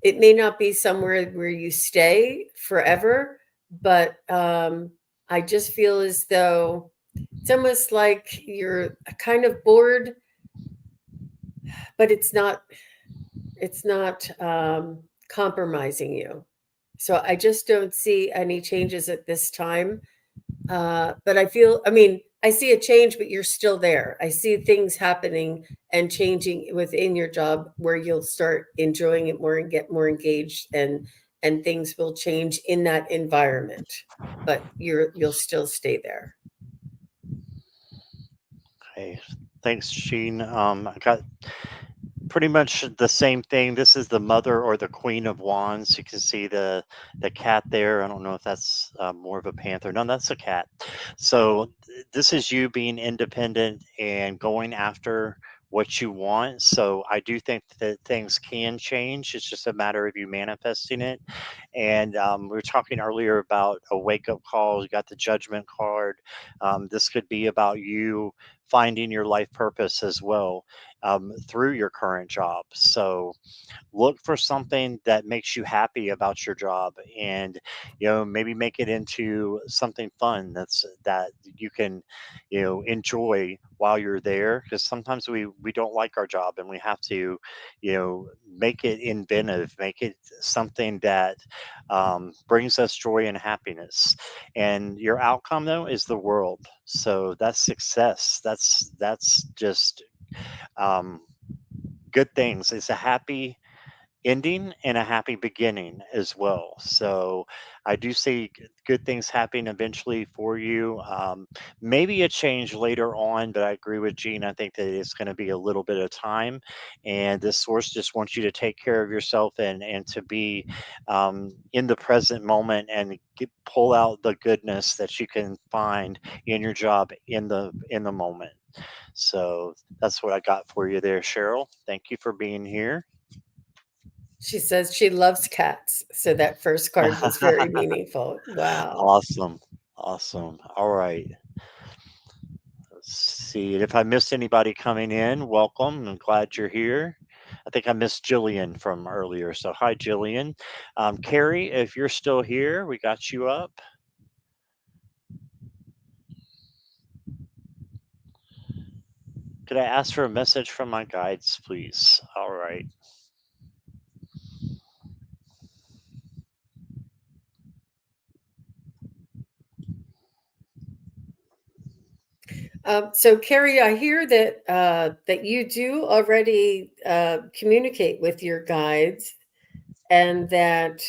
it may not be somewhere where you stay forever, but I just feel as though it's almost like you're kind of bored, but it's not compromising you. So I just don't see any changes at this time. But I mean, I see a change, but you're still there. I see things happening and changing within your job where you'll start enjoying it more and get more engaged, and things will change in that environment. But you'll still stay there. Hey, thanks, Sheen. I got pretty much the same thing. This is the mother or the queen of wands. You can see the cat there. I don't know if that's more of a panther. No, that's a cat. So this is you being independent and going after what you want. So I do think that things can change. It's just a matter of you manifesting it. And we were talking earlier about a wake up call. You got the judgment card. This could be about you finding your life purpose as well through your current job. So look for something that makes you happy about your job, and maybe make it into something fun that you can enjoy while you're there, because sometimes we don't like our job and we have to make it inventive, make it something that brings us joy and happiness. And your outcome though is the world, so that's success. That's just um, good things. It's a happy ending and a happy beginning as well. So I do see good things happening eventually for you. Maybe a change later on, but I agree with Gene. I think that it's going to be a little bit of time, and this source just wants you to take care of yourself and to be in the present moment and pull out the goodness that you can find in your job in the moment. So that's what I got for you there, Cheryl. Thank you for being here. She says she loves cats. So that first card was very meaningful. Wow. Awesome. Awesome. All right. Let's see. If I missed anybody coming in, welcome. I'm glad you're here. I think I missed Jillian from earlier. So, hi, Jillian. Carrie, if you're still here, we got you up. Could I ask for a message from my guides, please? All right. So Carrie, I hear that that you do already communicate with your guides, and that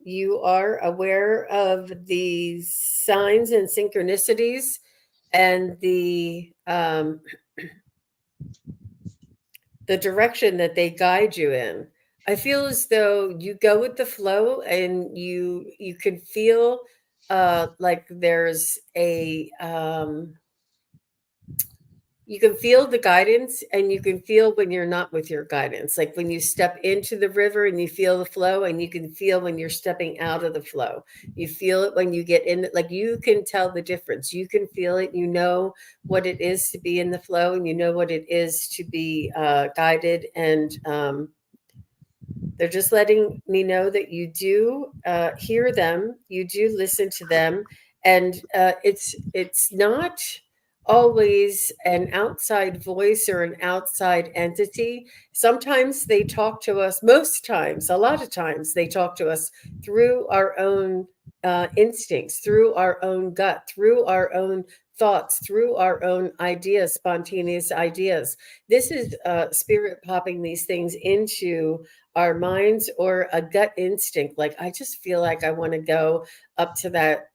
you are aware of the signs and synchronicities and the direction that they guide you in. I feel as though you go with the flow, and you can feel like there's a you can feel the guidance, and you can feel when you're not with your guidance, like when you step into the river and you feel the flow, and you can feel when you're stepping out of the flow. You feel it when you get in it, like you can tell the difference. You can feel it. You know what it is to be in the flow, and you know what it is to be guided. And they're just letting me know that you do hear them, you do listen to them, and it's not always an outside voice or an outside entity. Sometimes they talk to us. Most times, a lot of times, they talk to us through our own instincts, through our own gut, through our own thoughts, through our own ideas, spontaneous ideas. This is spirit popping these things into our minds, or a gut instinct, like I just feel like I want to go up to that,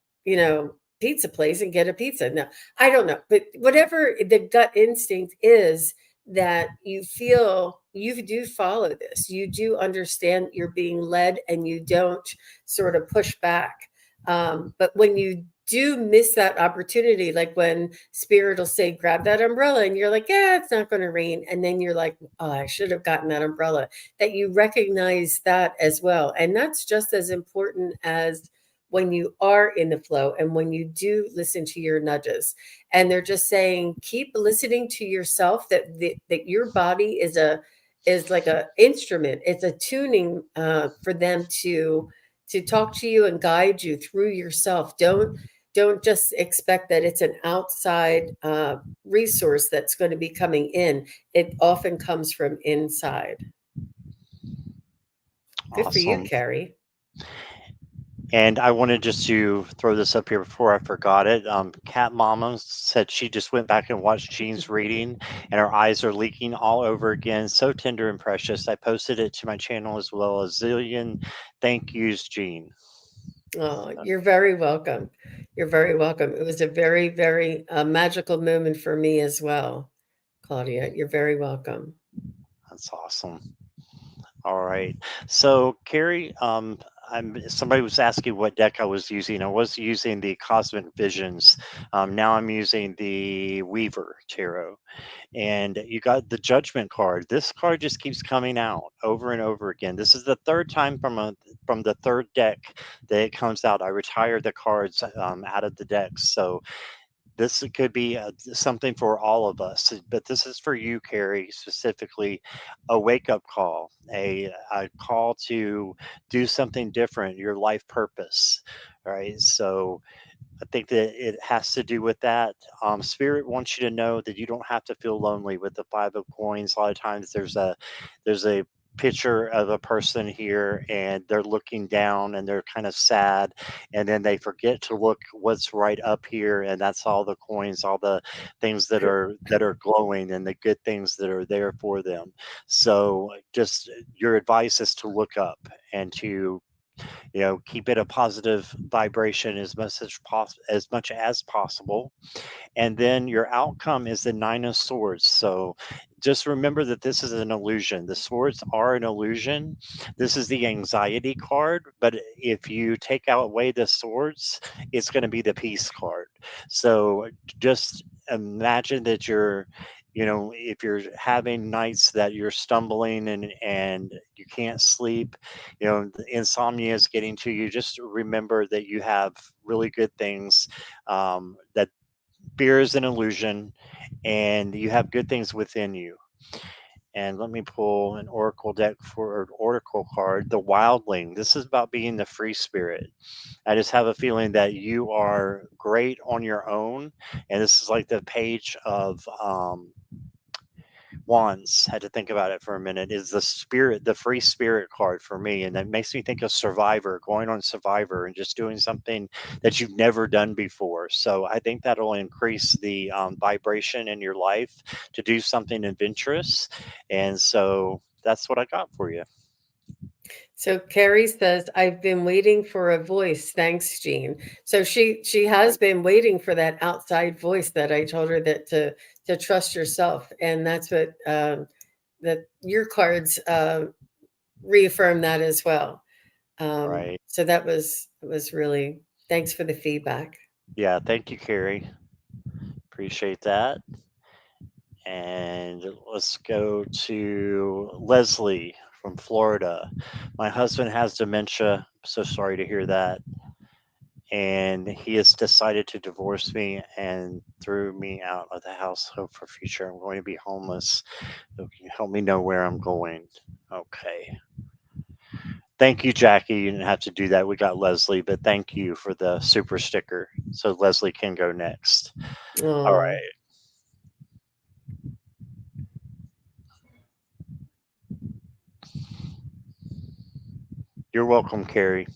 pizza place and get a pizza. No, I don't know, but whatever the gut instinct is, that you feel, you do follow this, you do understand you're being led, and you don't sort of push back. But when you do miss that opportunity, like when spirit will say grab that umbrella, and you're like, yeah, it's not going to rain, and then you're like, oh, I should have gotten that umbrella, that you recognize that as well. And that's just as important as when you are in the flow, and when you do listen to your nudges. And they're just saying keep listening to yourself, that your body is like a instrument, it's a tuning for them to talk to you and guide you through yourself. Don't just expect that it's an outside resource that's going to be coming in. It often comes from inside. Good for you, Awesome. Carrie. And I wanted just to throw this up here before I forgot it. Cat Mama said she just went back and watched Jean's reading, and her eyes are leaking all over again. So tender and precious. I posted it to my channel as well as zillion thank yous, Jean. Oh, you're very welcome. You're very welcome. It was a very, very magical moment for me as well, Claudia. You're very welcome. That's awesome. All right. So, Carrie, somebody was asking what deck I was using. I was using the Cosmic Visions. Now I'm using the Weaver Tarot. And you got the Judgment card. This card just keeps coming out over and over again. This is the third time from the third deck that it comes out. I retired the cards out of the decks. So this could be something for all of us, but this is for you, Carrie, specifically a wake up call, a call to do something different, your life purpose. All right. So I think that it has to do with that. Spirit wants you to know that you don't have to feel lonely with the 5 of coins. A lot of times there's a picture of a person here, and they're looking down and they're kind of sad, and then they forget to look what's right up here, and that's all the coins, all the things that are glowing, and the good things that are there for them. So just your advice is to look up and to, keep it a positive vibration as much as possible. And then your outcome is the Nine of Swords. So just remember that this is an illusion. The swords are an illusion. This is the anxiety card, but if you take out away the swords, it's going to be the peace card. So just imagine that if you're having nights that you're stumbling and you can't sleep, the insomnia is getting to you, just remember that you have really good things, that fear is an illusion, and you have good things within you. And let me pull an oracle deck for an oracle card, the wildling. This is about being the free spirit. I just have a feeling that you are great on your own, and this is like the page of wands. Had to think about it for a minute. Is the spirit, the free spirit card for me, and that makes me think of survivor, going on survivor and just doing something that you've never done before. So I think that'll increase the vibration in your life to do something adventurous. And so that's what I got for you. So Carrie says, "I've been waiting for a voice. Thanks, Jean." So she has been waiting for that outside voice that I told her that to trust yourself, and that's what that your cards reaffirm that as well. Right. So that was really, thanks for the feedback. Yeah, thank you, Carrie. Appreciate that. And let's go to Leslie from Florida. My husband has dementia. So sorry to hear that. And he has decided to divorce me and threw me out of the house. Hope for future. I'm going to be homeless. So can you help me know where I'm going? Okay. Thank you, Jackie. You didn't have to do that. We got Leslie, but thank you for the super sticker. So Leslie can go next. All Oh, right. You're welcome, Carrie.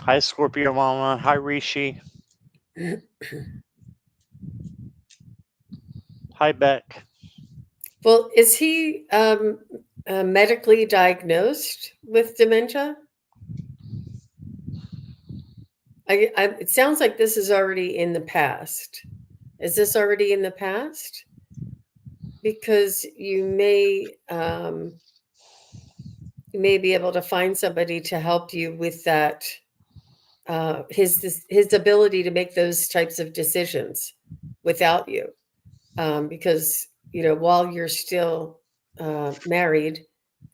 Hi, Scorpio Mama. Hi, Rishi. Hi, Beck. well, is he medically diagnosed with dementia? It sounds like this is already in the past. Is this already in the past? Because you may be able to find somebody to help you with that, his ability to make those types of decisions without you, because while you're still married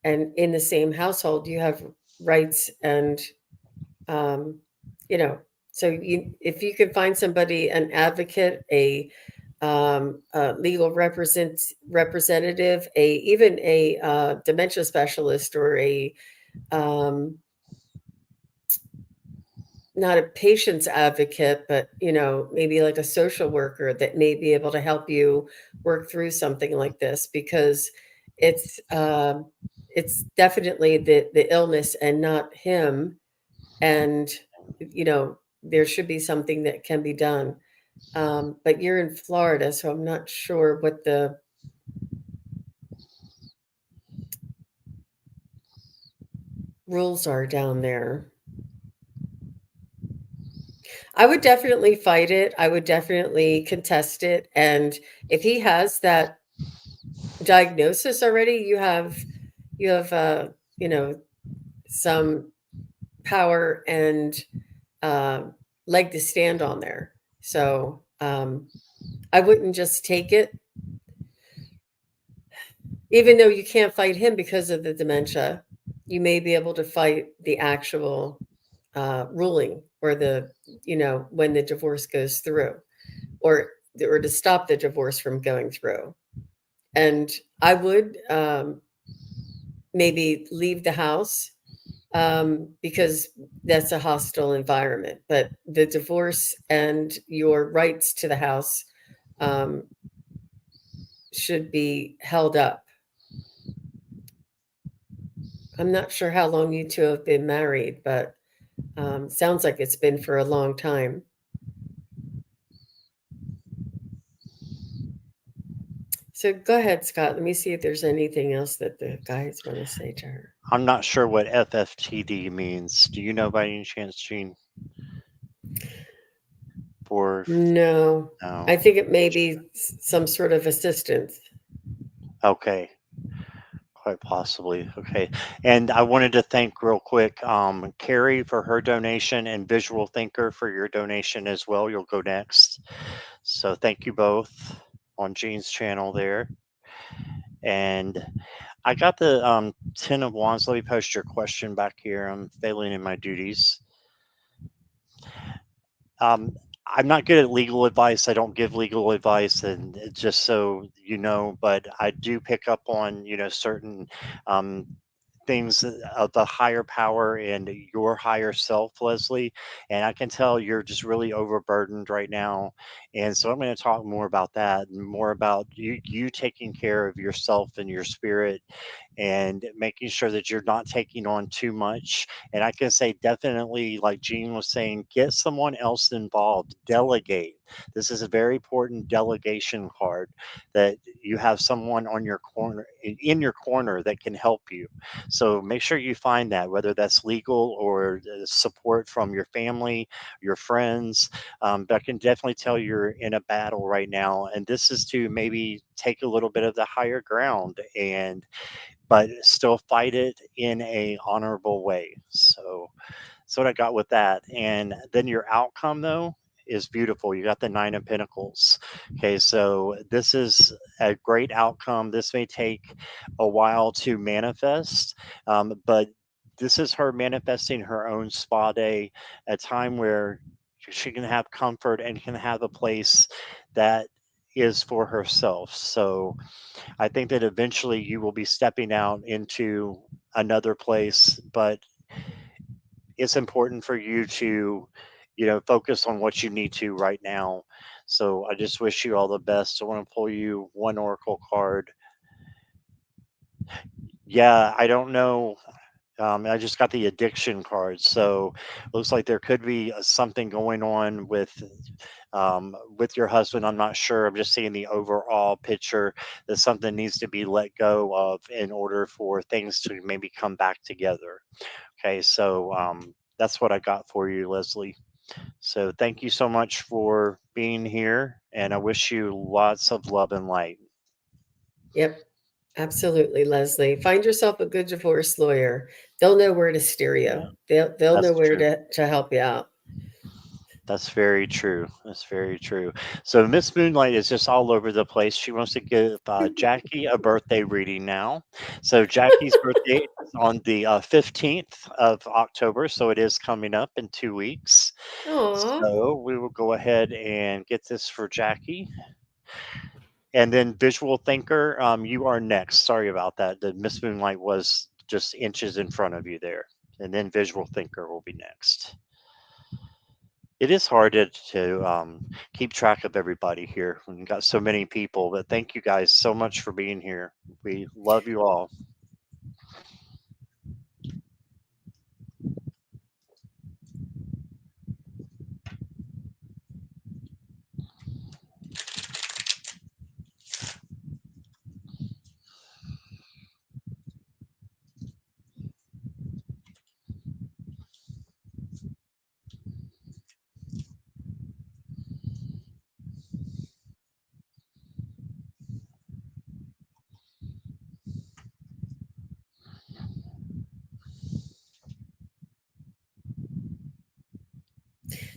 and in the same household, you have rights and um, you know so if you can find somebody, an advocate, a legal representative, even a dementia specialist, or a um, not a patient's advocate, but maybe like a social worker that may be able to help you work through something like this, because it's definitely the illness and not him. And there should be something that can be done. But you're in Florida, so I'm not sure what the rules are down there. I would definitely fight it. I would definitely contest it. And if he has that diagnosis already, you have you know some power and uh, leg to stand on there. So I wouldn't just take it, even though you can't fight him because of the dementia. You may be able to fight the actual ruling, or when the divorce goes through, or to stop the divorce from going through. And I would maybe leave the house because that's a hostile environment. But the divorce and your rights to the house um, should be held up. I'm not sure how long you two have been married, but sounds like it's been for a long time. So go ahead, Scott. Let me see if there's anything else that the guys want to say to her. I'm not sure what FFTD means. Do you know by any chance, Gene? For No, no. I think it may be some sort of assistance. Okay. Quite possibly. Okay. And I wanted to thank real quick Carrie for her donation and Visual Thinker for your donation as well. You'll go next. So thank you both on Gene's channel there. And I got the 10 of Wands. Let me post your question back here. I'm failing in my duties. Um, I'm not good at legal advice. I don't give legal advice, and just so you know, but I do pick up on certain um, things of the higher power and your higher self, Leslie. And I can tell you're just really overburdened right now, and so I'm going to talk more about that and more about you taking care of yourself and your spirit and making sure that you're not taking on too much. And I can say definitely, like Jean was saying, get someone else involved, delegate. This is a very important delegation card that you have someone on your corner in your corner that can help you. So make sure you find that, whether that's legal or support from your family, your friends. But I can definitely tell you're in a battle right now, and this is to maybe take a little bit of the higher ground and but still fight it in a honorable way. So that's what I got with that. And then your outcome though is beautiful. You got the 9 of Pentacles. Okay, so this is a great outcome. This may take a while to manifest, but this is her manifesting her own spa day, a time where she can have comfort and can have a place that is for herself. So I think that eventually you will be stepping out into another place, but it's important for you to, focus on what you need to right now. So I just wish you all the best. I want to pull you one oracle card. Yeah, I don't know. I just got the addiction card, so looks like there could be something going on with your husband. I'm not sure. I'm just seeing the overall picture that something needs to be let go of in order for things to maybe come back together. Okay, so that's what I got for you, Leslie. So thank you so much for being here, and I wish you lots of love and light. Yep, absolutely, Leslie. Find yourself a good divorce lawyer. They'll know where to steer you. Yeah, They'll know that's where true. to help you out. That's very true. That's very true. So Miss Moonlight is just all over the place. She wants to give Jackie a birthday reading now. So Jackie's birthday is on the 15th of October, so it is coming up in 2 weeks. Aw. So we will go ahead and get this for Jackie. And then Visual Thinker, you are next. Sorry about that. The Miss Moonlight was just inches in front of you there. And then Visual Thinker will be next. It is hard to keep track of everybody here. We've got so many people, but thank you guys so much for being here. We love you all.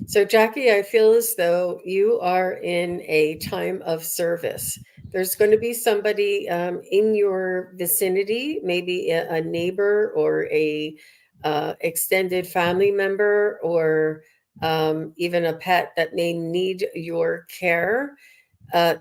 So, Jackie, I feel as though you are in a time of service. There's going to be somebody in your vicinity, maybe a neighbor or a extended family member, or even a pet that may need your care. Uh,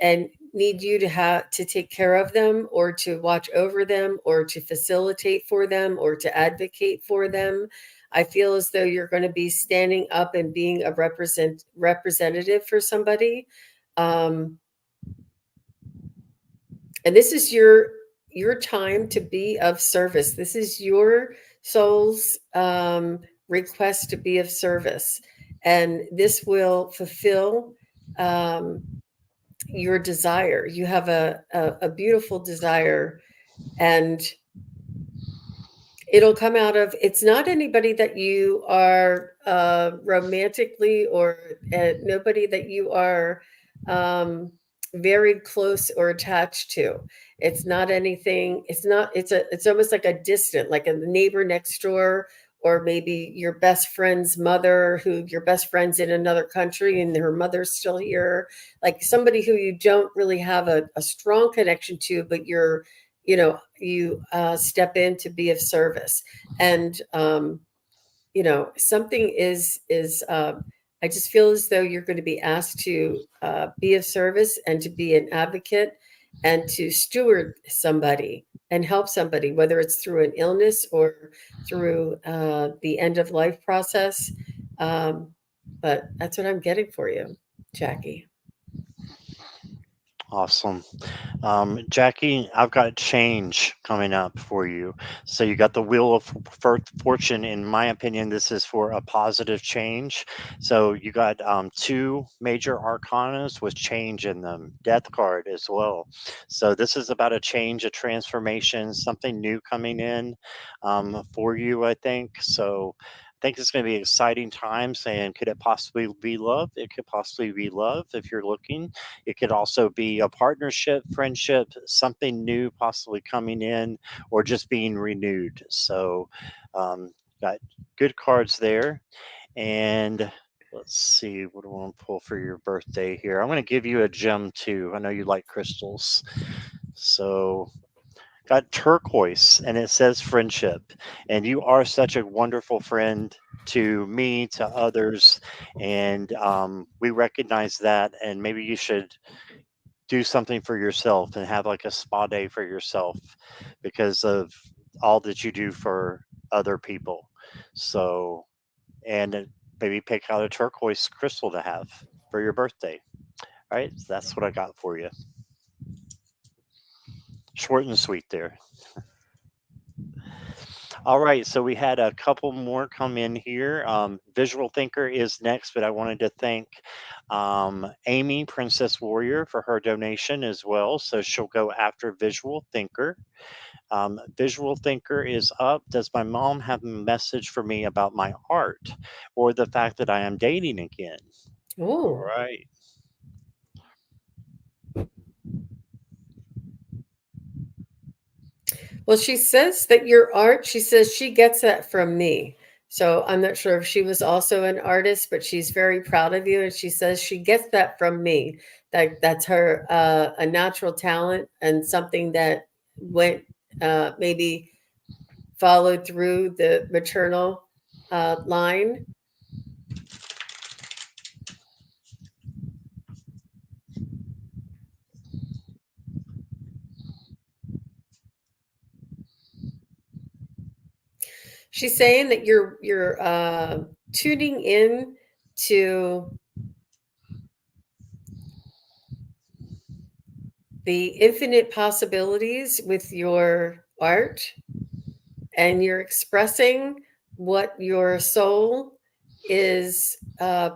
and need you to take care of them, or to watch over them, or to facilitate for them, or to advocate for them. I feel as though you're going to be standing up and being a representative for somebody. Um, and this is your time to be of service. This is your soul's request to be of service, and this will fulfill um, your desire. You have a beautiful desire, and it'll come out of, it's not anybody that you are romantically, or nobody that you are um, very close or attached to. It's not anything, it's almost like a distant, like a neighbor next door, or maybe your best friend's mother, who your best friend's in another country and her mother's still here, like somebody who you don't really have a strong connection to, but you step in to be of service. And something is I just feel as though you're going to be asked to be of service, and to be an advocate, and to steward somebody and help somebody, whether it's through an illness or through the end of life process. um, but that's what I'm getting for you, Jackie. Awesome. Jackie, I've got change coming up for you. So you got the Wheel of Fortune. In my opinion, this is for a positive change. So you got two major arcanas with change in them, Death card as well. So this is about a change, a transformation, something new coming in for you, I think. So I think it's going to be exciting times. And could it possibly be love? It could possibly be love if you're looking. It could also be a partnership, friendship, something new possibly coming in, or just being renewed. So, got good cards there. And let's see, what do I want to pull for your birthday here? I'm going to give you a gem too. I know you like crystals. So, got turquoise, and it says friendship. And you are such a wonderful friend to me, to others. And we recognize that. And maybe you should do something for yourself and have like a spa day for yourself because of all that you do for other people. So, and maybe pick out a turquoise crystal to have for your birthday. All right, so that's what I got for you. Short and sweet there. All right, so we had a couple more come in here. Visual Thinker is next, but I wanted to thank Amy, Princess Warrior, for her donation as well. So she'll go after Visual Thinker. Visual Thinker is up. Does my mom have a message for me about my art or the fact that I am dating again? All Oh, right. well, she says that your art, she says she gets that from me. So I'm not sure if she was also an artist, but she's very proud of you. And she says she gets that from me. That's her a natural talent, and something that went maybe followed through the maternal line. She's saying that you're tuning in to the infinite possibilities with your art, and you're expressing what your soul is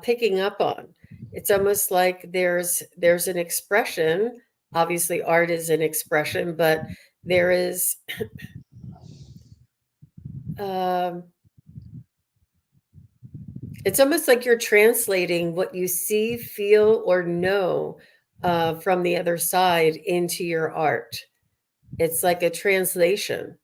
picking up on. It's almost like there's an expression. Obviously, art is an expression, but there is um, it's almost like you're translating what you see, feel, or know from the other side into your art. It's like a translation.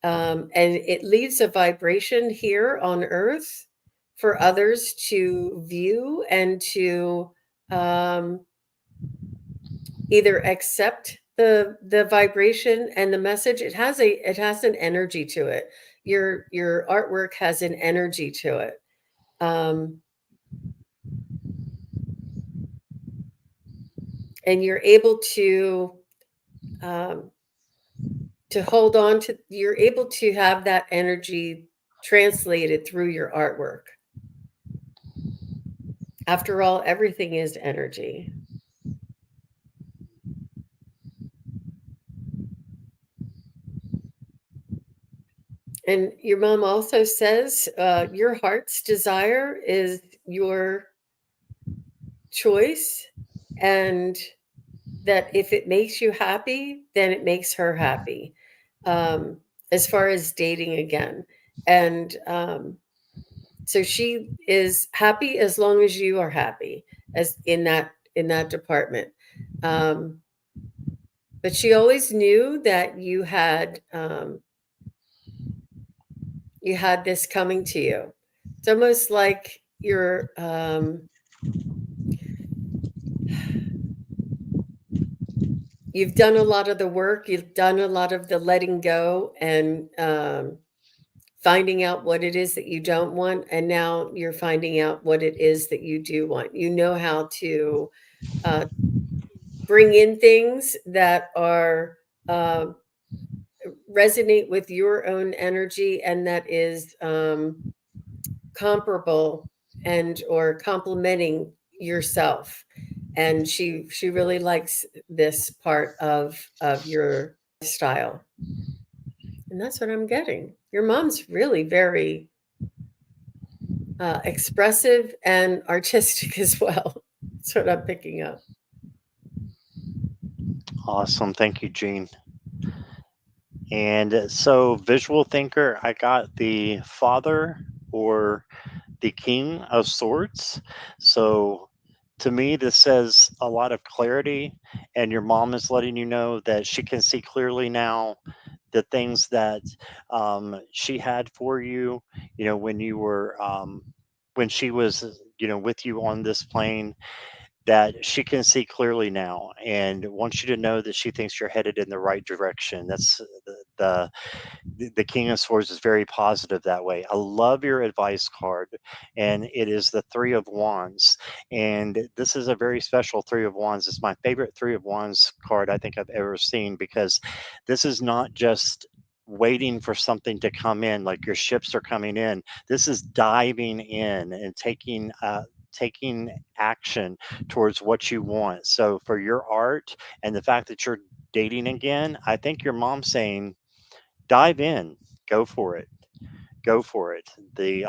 And it leaves a vibration here on earth for others to view and to um, either accept the vibration and the message. It has an energy to it. Your artwork has an energy to it. Um, and you're able um, to hold on to, you're able to have that energy translated through your artwork. After all, everything is energy. And your mom also says your heart's desire is your choice, and that if it makes you happy, then it makes her happy. Um, as far as dating again. And so she is happy as long as you are happy, as in that department. Um, but she always knew that you had this coming to you. It's almost like you've done a lot of the work, you've done a lot of the letting go, and finding out what it is that you don't want, and now you're finding out what it is that you do want. You know how to uh, bring in things that are uh, resonate with your own energy, and that is comparable and or complementing yourself. And she really likes this part of your style, and that's what I'm getting. Your mom's really very expressive and artistic as well. That's what I'm picking up. Awesome. Thank you, Gene. And so, visual thinker, I got the Father or the King of Swords. So, to me, this says a lot of clarity, and your mom is letting you know that she can see clearly now the things that she had for you, when you were, when she was, with you on this plane, that she can see clearly now and wants you to know that she thinks you're headed in the right direction. That's the King of Swords is very positive that way. I love your advice card, and it is the Three of Wands. And this is a very special Three of Wands. It's my favorite Three of Wands card I think I've ever seen, because this is not just waiting for something to come in like your ships are coming in. This is diving in and taking action towards what you want. So for your art and the fact that you're dating again, I think your mom's saying dive in, go for it, go for it. The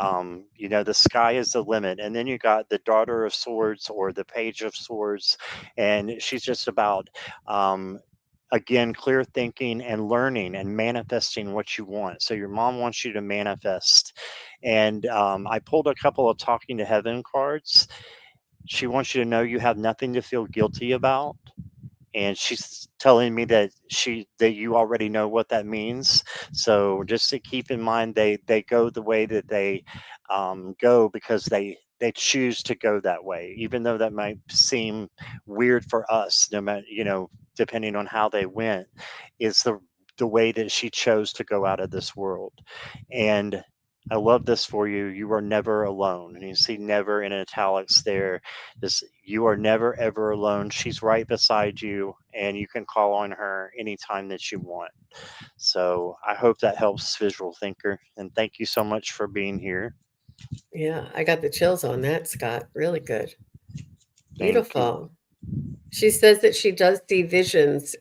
sky is the limit. And then you got the Daughter of Swords or the Page of Swords, and she's just about again clear thinking and learning and manifesting what you want. So your mom wants you to manifest. And I pulled a couple of Talking to Heaven cards. She wants you to know you have nothing to feel guilty about, and she's telling me that you already know what that means. So just to keep in mind, they go the way that they go because they choose to go that way, even though that might seem weird for us. No matter, depending on how they went, is the way that she chose to go out of this world. And I love this for you. You are never alone. And you see never in italics there. This, you are never ever alone. She's right beside you, and you can call on her anytime that you want. So I hope that helps, visual thinker. And thank you so much for being here. Yeah, I got the chills on that, Scott. Really good. Thank you. Beautiful. She says that she does see visions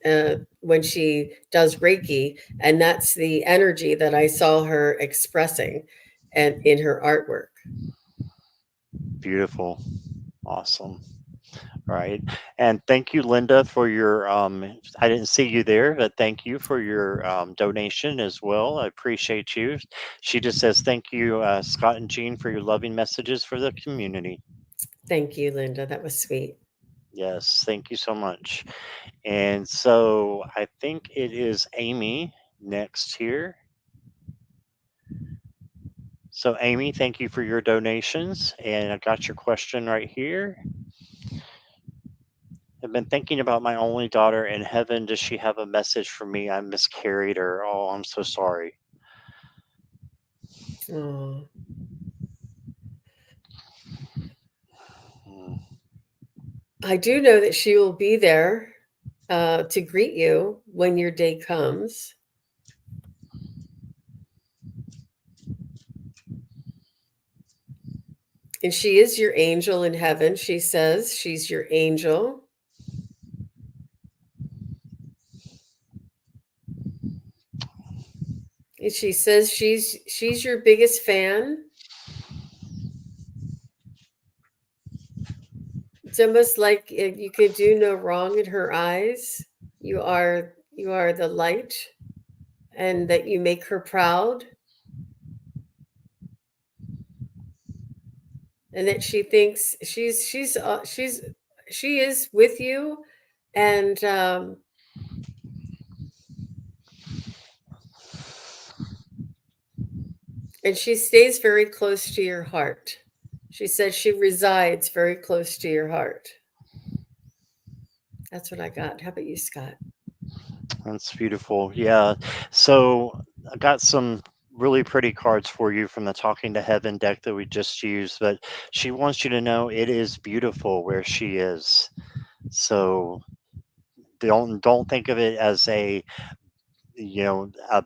when she does Reiki, and that's the energy that I saw her expressing and in her artwork. Beautiful. Awesome. Right. And thank you, Linda, for your I didn't see you there, but thank you for your donation as well. I appreciate you. She just says thank you, Scott and Jean, for your loving messages for the community. Thank you, Linda. That was sweet. Yes, thank you so much. And so I think it is Amy next here. So Amy, thank you for your donations, and I got your question right here. I've been thinking about my only daughter in heaven. Does she have a message for me? I miscarried her. Oh, I'm so sorry. Oh. Hmm. I do know that she will be there to greet you when your day comes. And she is your angel in heaven. She says she's your angel. And she says she's your biggest fan. It's almost like you can do no wrong in her eyes. You are the light, and that you make her proud, and that she thinks she is with you, and and she stays very close to your heart. She says she resides very close to your heart. That's what I got. How about you, Scott? That's beautiful. Yeah. So I got some really pretty cards for you from the Talking to Heaven deck that we just used, but she wants you to know it is beautiful where she is. So don't think of it as a you know a,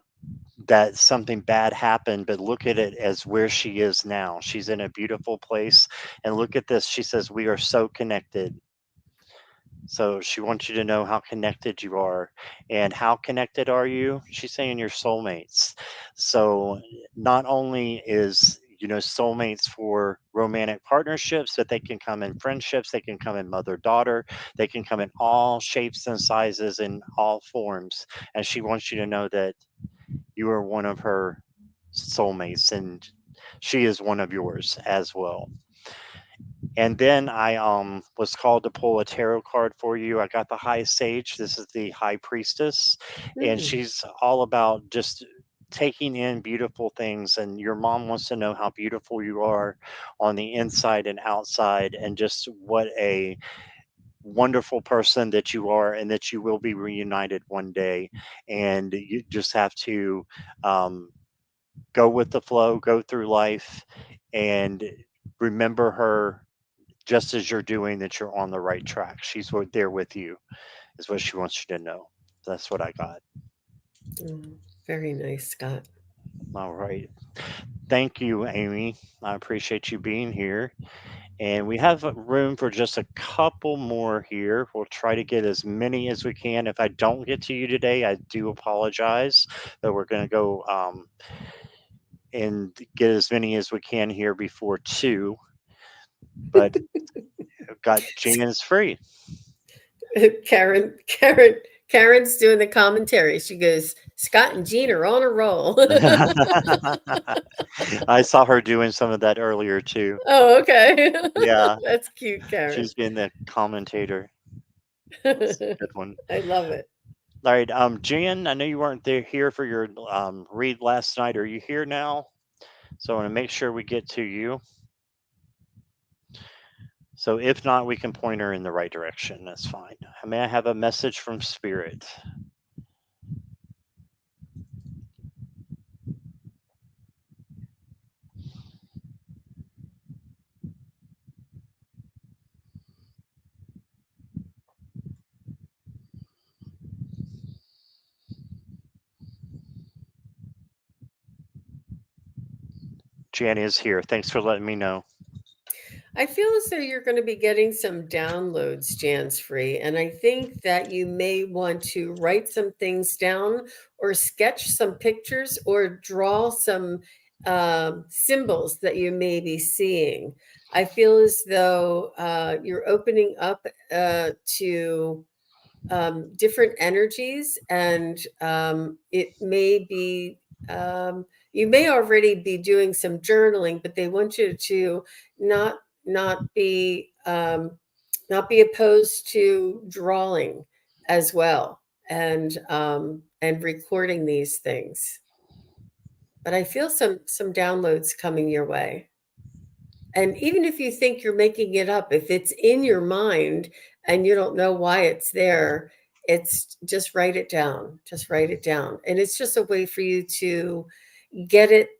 that something bad happened, but look at it as where she is now. She's in a beautiful place, and look at this. She says we are so connected. So she wants you to know how connected you are. And how connected are you? She's saying your soulmates. So not only is soulmates for romantic partnerships, but they can come in friendships, they can come in mother daughter, they can come in all shapes and sizes and all forms. And she wants you to know that you are one of her soulmates, and she is one of yours as well. And then I was called to pull a tarot card for you. I got the High Sage. This is the High Priestess, and Hmm. she's all about just taking in beautiful things. And your mom wants to know how beautiful you are on the inside and outside, and just what a wonderful person that you are, and that you will be reunited one day. And you just have to um, go with the flow, go through life, and remember her just as you're doing, that you're on the right track. She's there with you, is what she wants you to know. That's what I got. Mm, very nice, Scott. All right. Thank you, Amy. I appreciate you being here. And we have room for just a couple more here. We'll try to get as many as we can. If I don't get to you today, I do apologize, but we're going to go and get as many as we can here before 2. But I've got Jan's free. Karen, Karen, Karen's doing the commentary. She goes, Scott and Jean are on a roll. I saw her doing some of that earlier too. Oh, okay. Yeah, That's cute, Karen. she's being the commentator. That's a good one. I love it. All right, Jan, I know you weren't there here for your read last night. Are you here now? So I want to make sure we get to you. So if not, we can point her in the right direction. That's fine. May I have a message from Spirit? Jan is here. Thanks for letting me know. I feel as though you're going to be getting some downloads, Jan's free. And I think that you may want to write some things down, or sketch some pictures, or draw some symbols that you may be seeing. I feel as though you're opening up to different energies, and it may be, you may already be doing some journaling, but they want you to not not be not be opposed to drawing as well, and recording these things. But I feel some downloads coming your way. And even if you think you're making it up, if it's in your mind and you don't know why it's there, it's just write it down. Just write it down. And it's just a way for you to get it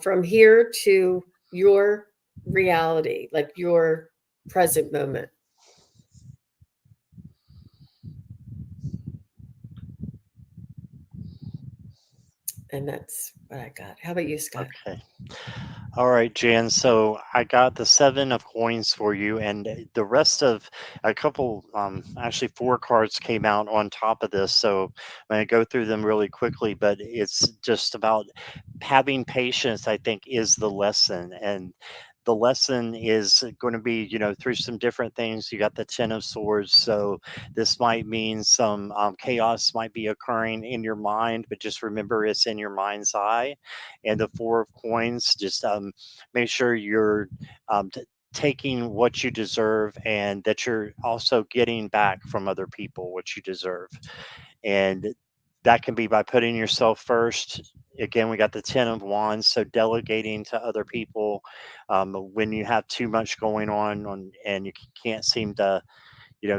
from here to your reality, like your present moment. And that's what I got. How about you, Scott? Okay. All right, Jan. So I got the seven of coins for you, and the rest of a couple, actually four cards came out on top of this. So I'm going to go through them really quickly, but it's just about having patience, I think, is the lesson. And the lesson is going to be, through some different things. You got the Ten of Swords. So this might mean some chaos might be occurring in your mind, but just remember it's in your mind's eye. And the Four of Coins, just make sure you're taking what you deserve and that you're also getting back from other people what you deserve. And that can be by putting yourself first. Again, we got the Ten of Wands, so delegating to other people when you have too much going on and you can't seem to,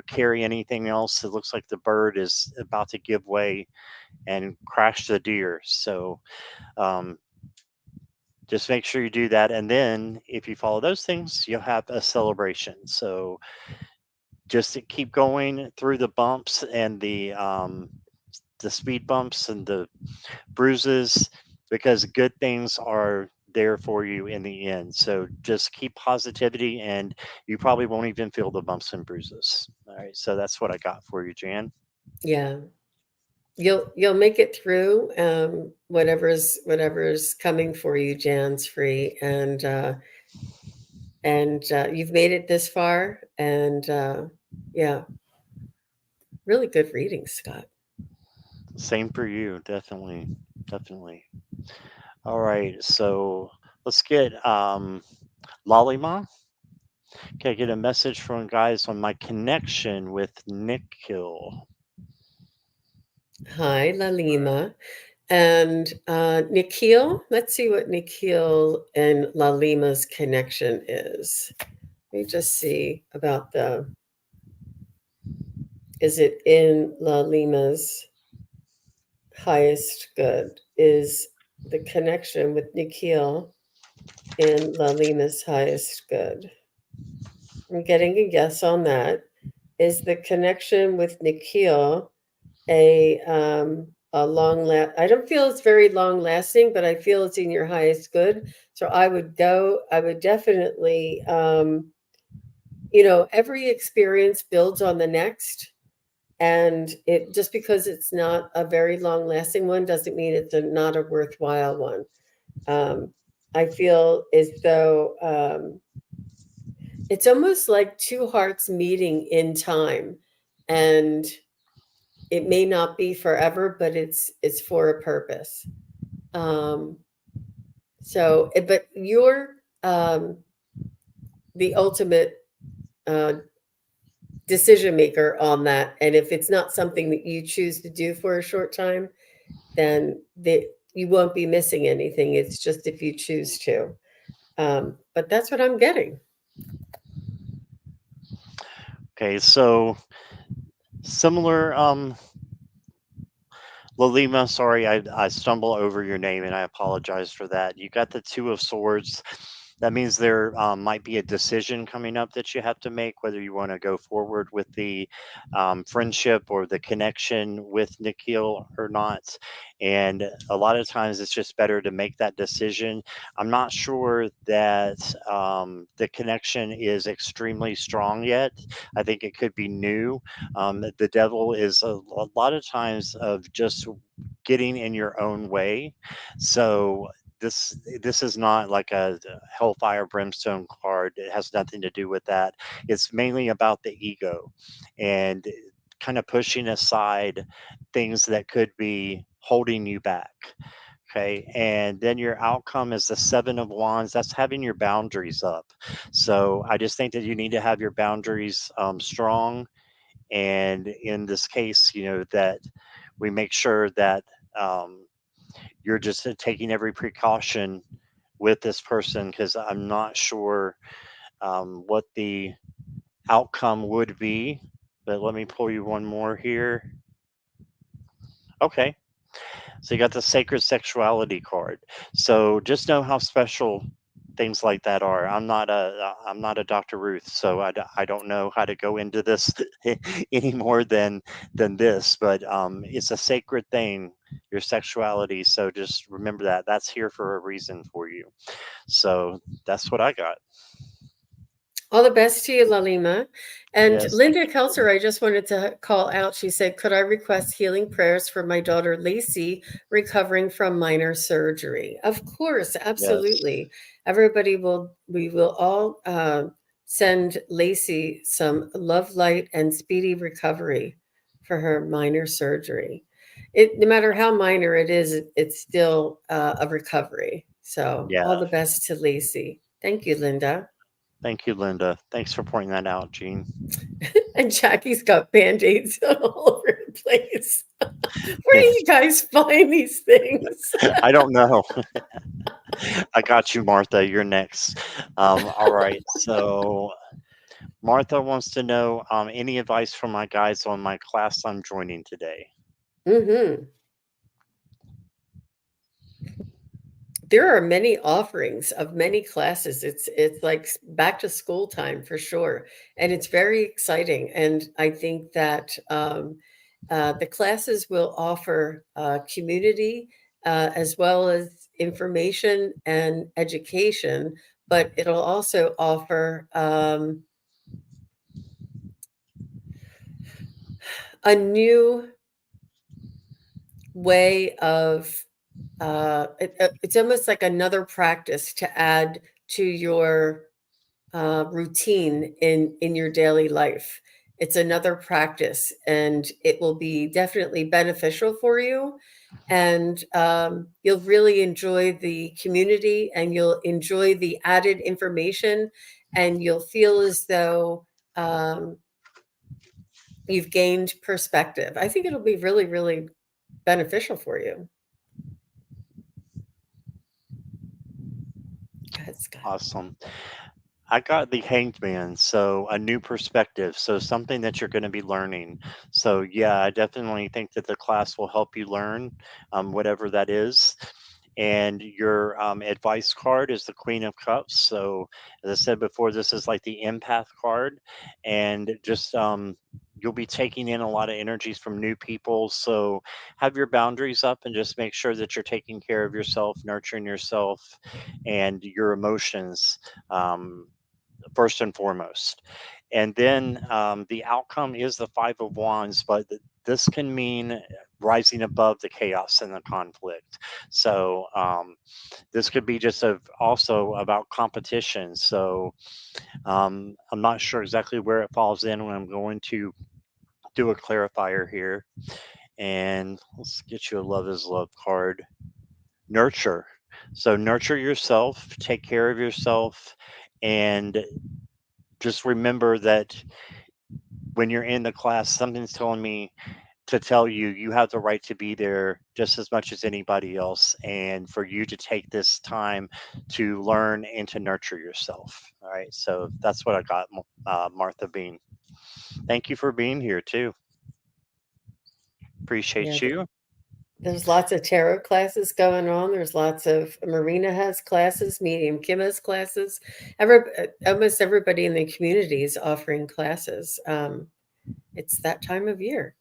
carry anything else. It looks like the bird is about to give way and crash the deer. So um, just make sure you do that. And then if you follow those things, you'll have a celebration. So just to keep going through the bumps and the speed bumps and the bruises, because good things are there for you in the end. So just keep positivity and you probably won't even feel the bumps and bruises. All right. So that's what I got for you, Jan. Yeah, you'll make it through. Whatever's coming for you, Jan's free, and you've made it this far. And yeah, really good reading, Scott. Same for you. Definitely. Definitely. All right. So let's get Lalima. Can I get a message from guys on my connection with Nick Hill? Hi, Lalima. And Nikhil, let's see what Nikhil and Lalima's connection is. Let me just see about is it in Lalima's highest good? Is the connection with Nikhil in Lalima's highest good? I'm getting a yes on that. Is the connection with Nikhil a I don't feel it's very long lasting, but I feel it's in your highest good. So I would definitely every experience builds on the next, and it just because it's not a very long lasting one doesn't mean it's not a worthwhile one. um I feel as though it's almost like two hearts meeting in time, and it may not be forever, but it's for a purpose. Um, but you're um, the ultimate uh, decision maker on that. And if it's not something that you choose to do for a short time, then you won't be missing anything. It's just if you choose to. But that's what I'm getting. Okay, so similar Lalima, sorry, I stumble over your name and I apologize for that. You got the Two of Swords. That means there might be a decision coming up that you have to make, whether you want to go forward with the friendship or the connection with Nikhil or not. And a lot of times it's just better to make that decision. I'm not sure that the connection is extremely strong yet. I think it could be new. The devil is a lot of times of just getting in your own way. So this is not like a hellfire brimstone card. It has nothing to do with that. It's mainly about the ego and kind of pushing aside things that could be holding you back. Okay. And then your outcome is the Seven of Wands. That's having your boundaries up. So I just think that you need to have your boundaries strong. And in this case, that we make sure that you're just taking every precaution with this person, because I'm not sure what the outcome would be. But let me pull you one more here. Okay. So you got the sacred sexuality card. So just know how special things like that are. I'm not a Dr. Ruth, so I don't know how to go into this any more than this, but it's a sacred thing, your sexuality. So just remember that that's here for a reason for you. So that's what I got. All the best to you, Lalima. And Yes, thank Linda you. Kelser, I just wanted to call out. She said, could I request healing prayers for my daughter Lacey recovering from minor surgery? Of course, Yes, absolutely. We will all send Lacey some love, light, and speedy recovery for her minor surgery. No matter how minor it is, it's still a recovery. So, yeah. all the best to Lacey. Thank you, Linda. Thank you, Linda. Thanks for pointing that out, Jean. And Jackie's got band-aids all over the place. Where do you Yes, guys find these things? I don't know. I got you, Martha. You're next. All right. So Martha wants to know any advice from my guides on my class I'm joining today. Hmm. There are many offerings of many classes. It's like back to school time for sure, and it's very exciting. And I think that the classes will offer community as well as information and education, but it'll also offer a new way of it's almost like another practice to add to your routine in your daily life. It's another practice, and it will be definitely beneficial for you. And you'll really enjoy the community, and you'll enjoy the added information, and you'll feel as though um, you've gained perspective. I think it'll be really, really beneficial for you. Go ahead, Scott. Awesome. I got the Hanged Man, so a new perspective, so something that you're going to be learning. So yeah, I definitely think that the class will help you learn, whatever that is. And your advice card is the Queen of Cups. So as I said before, this is like the empath card, and just you'll be taking in a lot of energies from new people. So have your boundaries up and just make sure that you're taking care of yourself, nurturing yourself, and your emotions. First and foremost. And then the outcome is the Five of Wands, but this can mean rising above the chaos and the conflict. So this could be just also about competition. So I'm not sure exactly where it falls in when I'm going to do a clarifier here. And let's get you a Love is Love card. Nurture. So nurture yourself, take care of yourself, and just remember that when you're in the class, something's telling me to tell you you have the right to be there just as much as anybody else, and for you to take this time to learn and to nurture yourself. All right. So that's what I got, Martha Bean. Thank you for being here too. Yeah, Appreciate you. there's lots of tarot classes going on. There's lots of Marina has classes, Medium Kim has classes. Almost everybody in the community is offering classes. It's that time of year.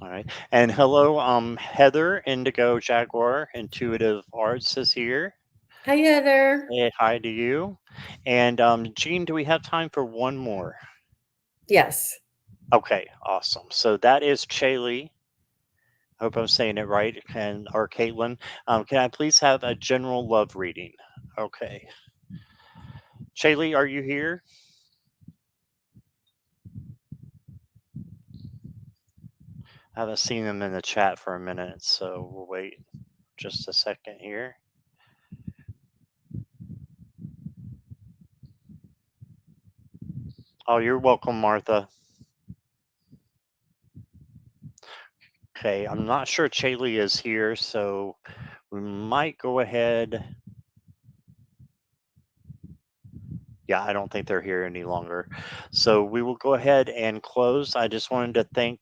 All right. And hello, Heather Indigo Jaguar Intuitive Arts is here. Hi, Heather. Hey, hi to you. And Jean, do we have time for one more? Yes. Okay, awesome. So that is Chaylee. I hope I'm saying it right. Or Caitlin, can I please have a general love reading? Okay. Chaylee, are you here? I haven't seen them in the chat for a minute, so we'll wait just a second here. Oh, you're welcome, Martha. Okay, I'm not sure Chaylee is here, so we might go ahead. Yeah, I don't think they're here any longer. So we will go ahead and close. I just wanted to thank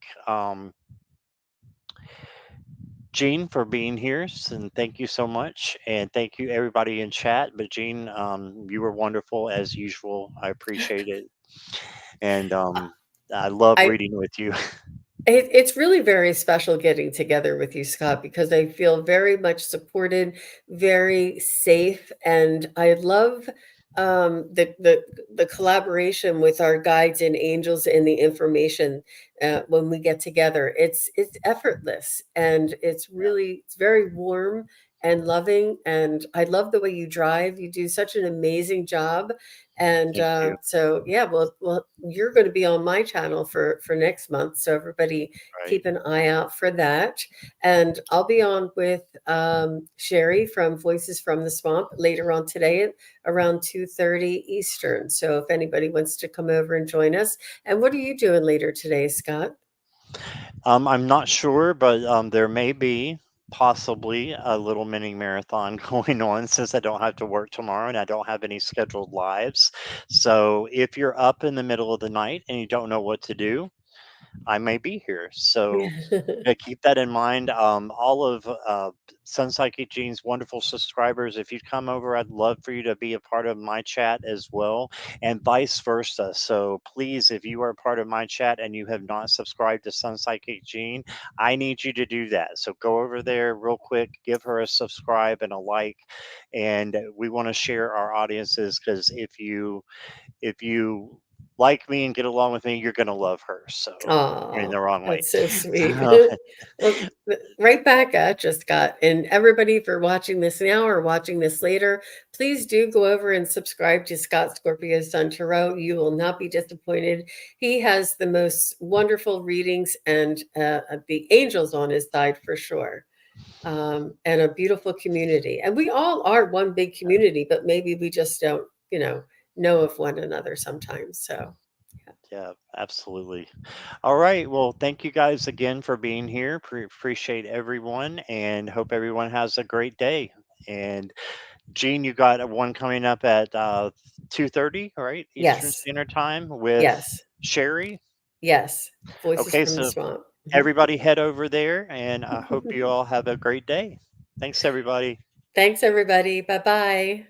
Jean, for being here, and thank you so much, and thank you everybody in chat. But Jean, you were wonderful as usual. I appreciate it, and I love I reading with you. it's really very special getting together with you, Scott, because I feel very much supported, very safe, and I love the collaboration with our guides and angels and the information when we get together. It's effortless, and it's very warm and loving. And I love the way you drive. You do such an amazing job. And Thank you. so, yeah, well, you're going to be on my channel for next month, so everybody Right. keep an eye out for that. And I'll be on with Sherry from Voices from the Swamp later on today at around 2:30 Eastern. So if anybody wants to come over and join us. And what are you doing later today, Scott? I'm not sure, but there may be possibly a little mini marathon going on since I don't have to work tomorrow and I don't have any scheduled lives. So if you're up in the middle of the night and you don't know what to do, I may be here. So keep that in mind. All of Sun Psychic Gene's wonderful subscribers, if you come over, I'd love for you to be a part of my chat as well, and vice versa. So please, if you are a part of my chat and you have not subscribed to Sun Psychic Gene, I need you to do that. So go over there real quick, give her a subscribe and a like, and we want to share our audiences because if you like me and get along with me, you're going to love her. So in Oh, the wrong way. that's so sweet. So, Well, right back at you, Scott. And everybody for watching this now or watching this later, please do go over and subscribe to Scott-Scorpio Sun Tarot. You will not be disappointed. He has the most wonderful readings and the angels on his side for sure. And a beautiful community. And we all are one big community, but maybe we just don't, know of one another sometimes. So, yeah, absolutely. All right. Well, thank you guys again for being here. Appreciate everyone and hope everyone has a great day. And Gene, you got one coming up at 2:30, right? Eastern yes, Standard Time with yes, Sherry. yes. Voices Okay, from the so Swamp. Mhm. everybody head over there and I hope you all have a great day. Thanks, everybody. Thanks, everybody. Bye bye.